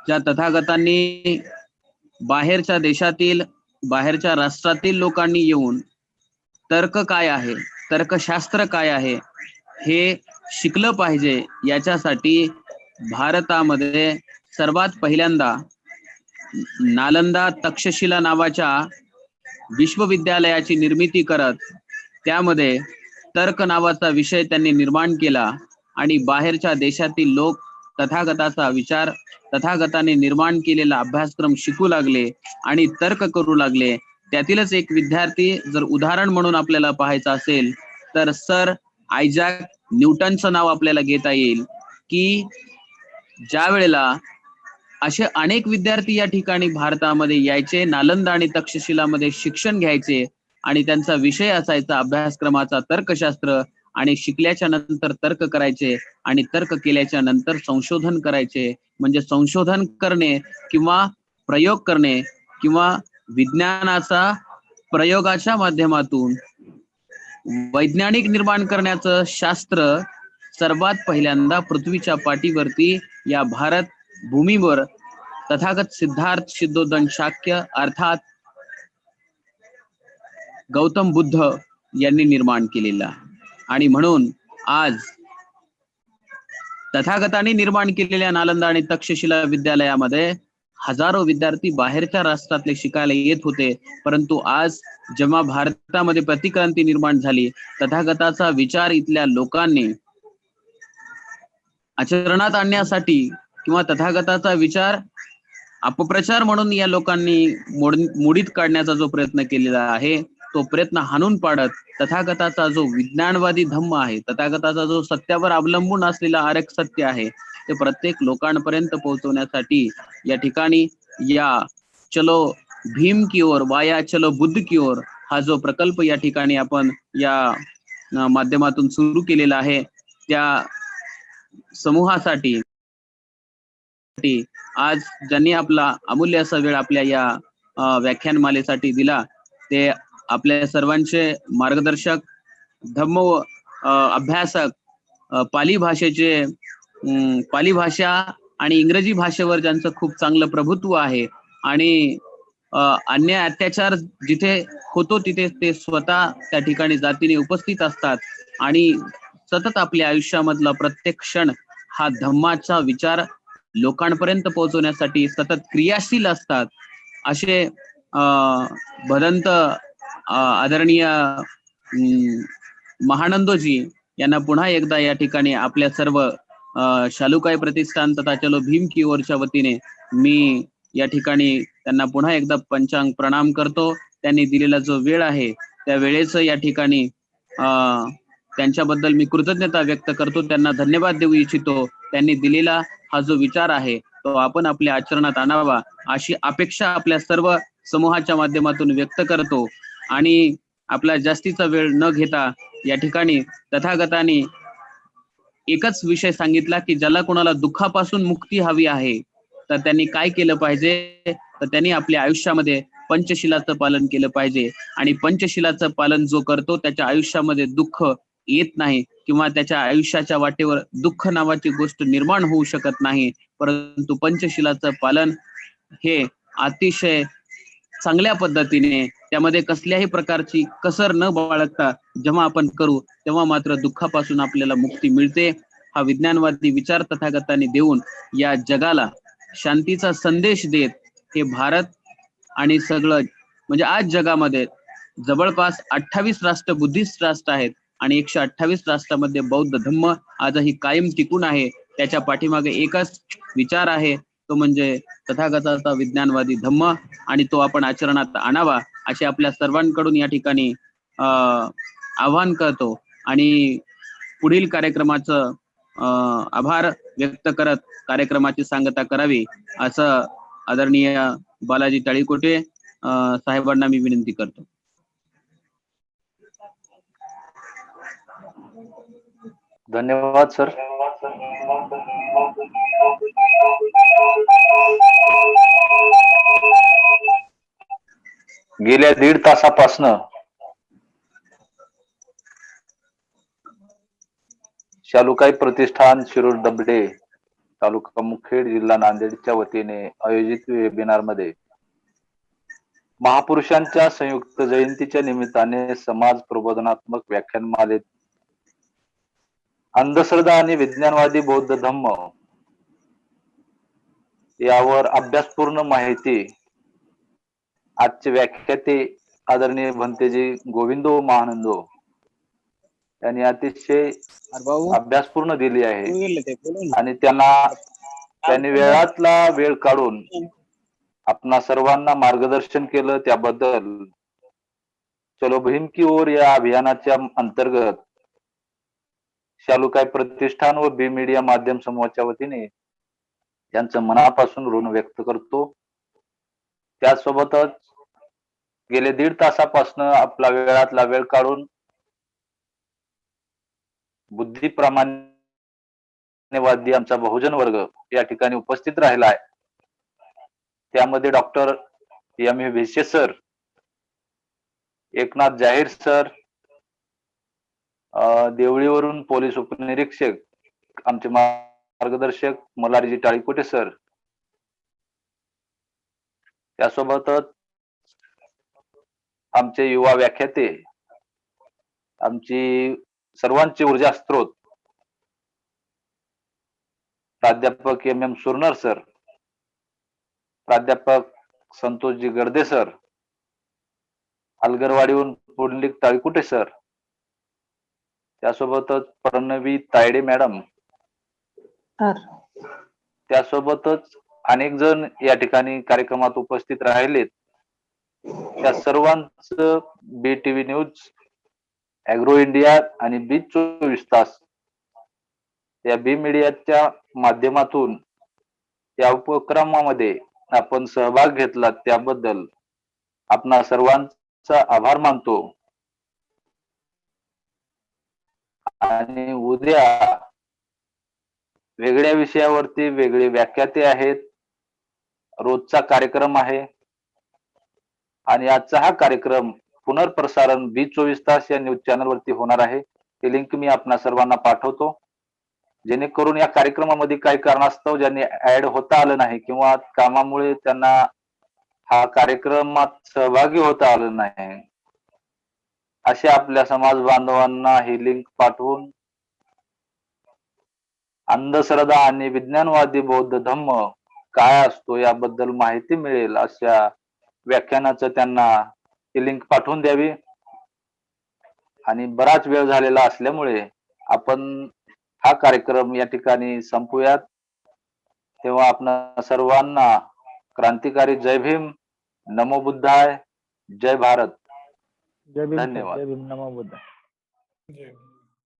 ज्या तथागतांनी बाहेरच्या देशातील, बाहेरच्या राष्ट्रातील लोकांनी येऊन तर्क काय आहे, तर्कशास्त्र काय आहे हे शिकलं पाहिजे, याच्यासाठी भारतामध्ये सर्वात पहिल्यांदा नालंदा तक्षशिला नावाच्या विश्वविद्यालयाची निर्मिती करत त्यामध्ये तर्क नावाचा विषय त्यांनी निर्माण केला आणि बाहेरच्या देशातील लोक तथागताचा विचार, तथागताने निर्माण केलेला अभ्यासक्रम शिकू लागले आणि तर्क करू लागले. त्यातीलच एक विद्यार्थी जर उदाहरण म्हणून आपल्याला पाहायचं असेल तर सर आयझॅक न्यूटनचं नाव आपल्याला घेता येईल, की ज्या वेळेला असे अनेक विद्यार्थी या ठिकाणी भारतामध्ये यायचे, नालंदा आणि तक्षशिलामध्ये शिक्षण घ्यायचे, आणि त्यांचा विषय असायचा अभ्यासक्रमाचा तर्कशास्त्र. आणि शिकल्याच्या नंतर तर्क करायचे आणि तर्क केल्याच्या नंतर संशोधन करायचे. म्हणजे संशोधन करणे किंवा प्रयोग करणे किंवा विज्ञानाचा प्रयोगाच्या माध्यमातून वैज्ञानिक निर्माण करण्याचं शास्त्र सर्वात पहिल्यांदा पृथ्वीच्या पाठीवरती या भारत भूमीवर तथागत सिद्धार्थ सिद्धोदन शाक्य अर्थात गौतम बुद्ध यांनी निर्माण केलेला. आणि म्हणून आज तथागतांनी निर्माण केलेल्या नालंदा आणि तक्षशिला विद्यालयामध्ये हजारो विद्यार्थी बाहेरच्या राष्ट्रातले शिकायला येत होते. परंतु आज जेव्हा भारतामध्ये प्रतिक्रांती निर्माण झाली, तथागताचा विचार इथल्या लोकांनी आचरणात आणण्यासाठी किंवा तथागताचा विचार अपप्रचार म्हणून या लोकांनी मोडीत काढण्याचा जो प्रयत्न केलेला आहे, तो प्रयत्न हाणून पाडत तथागताचा जो विज्ञानवादी धम्म आहे, तथागताचा जो सत्यावर अवलंबून असलेला आरक सत्य आहे, ते प्रत्येक लोकांपर्यंत पोहोचवण्यासाठी या ठिकाणी या चलो भीम की ओर वाया चलो बुद्ध की ओर हा जो प्रकल्प या ठिकाणी आपण या माध्यमातून सुरू केलेला आहे, त्या समूहासाठी आज ज्यांनी आपला अमूल्य असा वेळ आपल्या या व्याख्यानमालेसाठी दिला, ते आपल्या सर्वांचे मार्गदर्शक, धम्म अभ्यासक, पाली भाषेचे पाली भाषा आणि इंग्रजी भाषेवर ज्यांचं खूप चांगलं प्रभुत्व आहे आणि अन्याय अत्याचार जिथे होतो तिथे ते स्वतः त्या ठिकाणी जातीने उपस्थित असतात आणि सतत आपल्या आयुष्यामधला प्रत्येक क्षण हा धम्माचा विचार लोकांपर्यंत पोहोचवण्यासाठी सतत क्रियाशील असतात. असे भदंत आदरणीय महानंदोजी यांना पुन्हा एकदा या ठिकाणी आपल्या सर्व शालुकाई प्रतिष्ठान तथा चलो भीम की ओरच्या वतीने मी या ठिकाणी त्यांना पुन्हा एकदा पंचांग प्रणाम करतो. त्यांनी दिलेला जो वेळ आहे त्या वेळेचं या ठिकाणी त्यांच्याबद्दल मी कृतज्ञता व्यक्त करतो, त्यांना धन्यवाद देऊ इच्छितो. त्यांनी दिलेला हा जो विचार आहे तो आपण आपल्या आचरणात आणावा अशी अपेक्षा आपल्या सर्व समूहाच्या माध्यमातून व्यक्त करतो. आणि आपला जास्तीचा वेळ न घेता या ठिकाणी तथागतांनी एकच विषय सांगितला की ज्याला कोणाला दुःखापासून मुक्ती हवी आहे तर त्यांनी काय केलं पाहिजे, तर त्यांनी आपल्या आयुष्यामध्ये पंचशिलाचं पालन केलं पाहिजे. आणि पंचशिलाचं पालन जो करतो त्याच्या आयुष्यामध्ये दुःख येत नाही किंवा त्याच्या आयुष्याच्या वाटेवर दुःख नावाची गोष्ट निर्माण होऊ शकत नाही. परंतु पंचशिलाचं पालन हे अतिशय चांगल्या पद्धतीने त्यामध्ये कसल्याही प्रकारची कसर न बाळगता जेव्हा आपण करू तेव्हा मात्र दुःखापासून आपल्याला मुक्ती मिळते. हा विज्ञानवादी विचार तथागतांनी देऊन या जगाला शांतीचा संदेश देत हे भारत आणि सगळं म्हणजे आज जगामध्ये जवळपास 28 राष्ट्र बुद्धिस्ट राष्ट्र आहेत आणि 128 राष्ट्रामध्ये बौद्ध धम्म आजही कायम टिकून आहे. त्याच्या पाठीमागे एकच विचार आहे, तो म्हणजे तथागताचा विज्ञानवादी धम्म, आणि तो आपण आचरणात आणावा असे आपल्या सर्वांकडून या ठिकाणी आवाहन करतो. आणि पुढील कार्यक्रमाचं आभार व्यक्त करत कार्यक्रमाची सांगता करावी असं आदरणीय बालाजी तळीकोटे साहेबांना मी विनंती करतो. धन्यवाद सर. गेल्या 1.5 तासापासनं शालुकाई प्रतिष्ठान शिरूर दबडे तालुका मुखेड जिल्हा नांदेडच्या वतीने आयोजित वेबिनार मध्ये महापुरुषांच्या संयुक्त जयंतीच्या निमित्ताने समाज प्रबोधनात्मक व्याख्यानमालेत अंधश्रद्धा आणि विज्ञानवादी बौद्ध धम्म यावर अभ्यासपूर्ण माहिती आजचे व्याख्याते आदरणीय भंतेजी गोविंदो महानंदो यांनी अतिशय अभ्यासपूर्ण दिली आहे आणि त्यांनी वेळातला वेळ काढून आपणा सर्वांना मार्गदर्शन केलं. त्याबद्दल चलो भीम की ओर या अभियानाच्या अंतर्गत शालुकाई प्रतिष्ठान व बी मीडिया माध्यम समूहाच्या वतीने त्यांचं मनापासून ऋण व्यक्त करतो. त्यासोबतच गेले 1.5 तासापासून आपला वेळातला वेळ काढून बुद्धिप्रामाण्यवादी आमचा बहुजन वर्ग या ठिकाणी उपस्थित राहिला आहे. त्यामध्ये doctor M A. Bhise sir, Eknath Jahir sir, देवळीवरून police उपनिरीक्षक आमचे मार्गदर्शक मल्हारजी टाळीकोटे सर, त्यासोबतच आमचे युवा व्याख्याते, आमची सर्वांची ऊर्जा स्त्रोत प्राध्यापक एम.एम. सुरनर सर, प्राध्यापक संतोषजी गर्दे सर, अलगरवाडीहून पुंडलिक टाळीकुटे सर, त्यासोबतच प्रणवी तायडे मॅडम, त्यासोबतच अनेक जण या ठिकाणी कार्यक्रमात उपस्थित राहिलेत. त्या सर्वांचं बी टीव्ही न्यूज, ॲग्रो इंडिया आणि बी 24 तास या बी मीडियाच्या माध्यमातून या उपक्रमामध्ये आपण सहभाग घेतला त्याबद्दल आपणा सर्वांचा आभार मानतो. आणि उद्या वेगळ्या विषयावरती वेगळे व्याख्याते आहेत, रोजचा कार्यक्रम आहे आणि आजचा हा कार्यक्रम पुनर्प्रसारण बी 24 तास या न्यूज चॅनल वरती होणार आहे. ती लिंक मी आपणा सर्वांना पाठवतो, जेणेकरून या कार्यक्रमामध्ये काही कारणास्तव ज्यांनी ऍड होता आलं नाही किंवा कामामुळे त्यांना हा कार्यक्रमात सहभागी होता आलं नाही, अशा आपल्या समाज बांधवांना ही लिंक पाठवून अंधश्रद्धा आणि विज्ञानवादी बौद्ध धम्म काय असतो याबद्दल माहिती मिळेल अशा व्याख्यानाचं त्यांना ही लिंक पाठवून द्यावी. आणि बराच वेळ झालेला असल्यामुळे आपण हा कार्यक्रम या ठिकाणी संपूयात. तेव्हा आपण सर्वांना क्रांतिकारी जय भीम, नमो बुद्धाय, जय भारत, जय भीम, धन्यवाद. जय भीम, नमो बुद्धाय. जय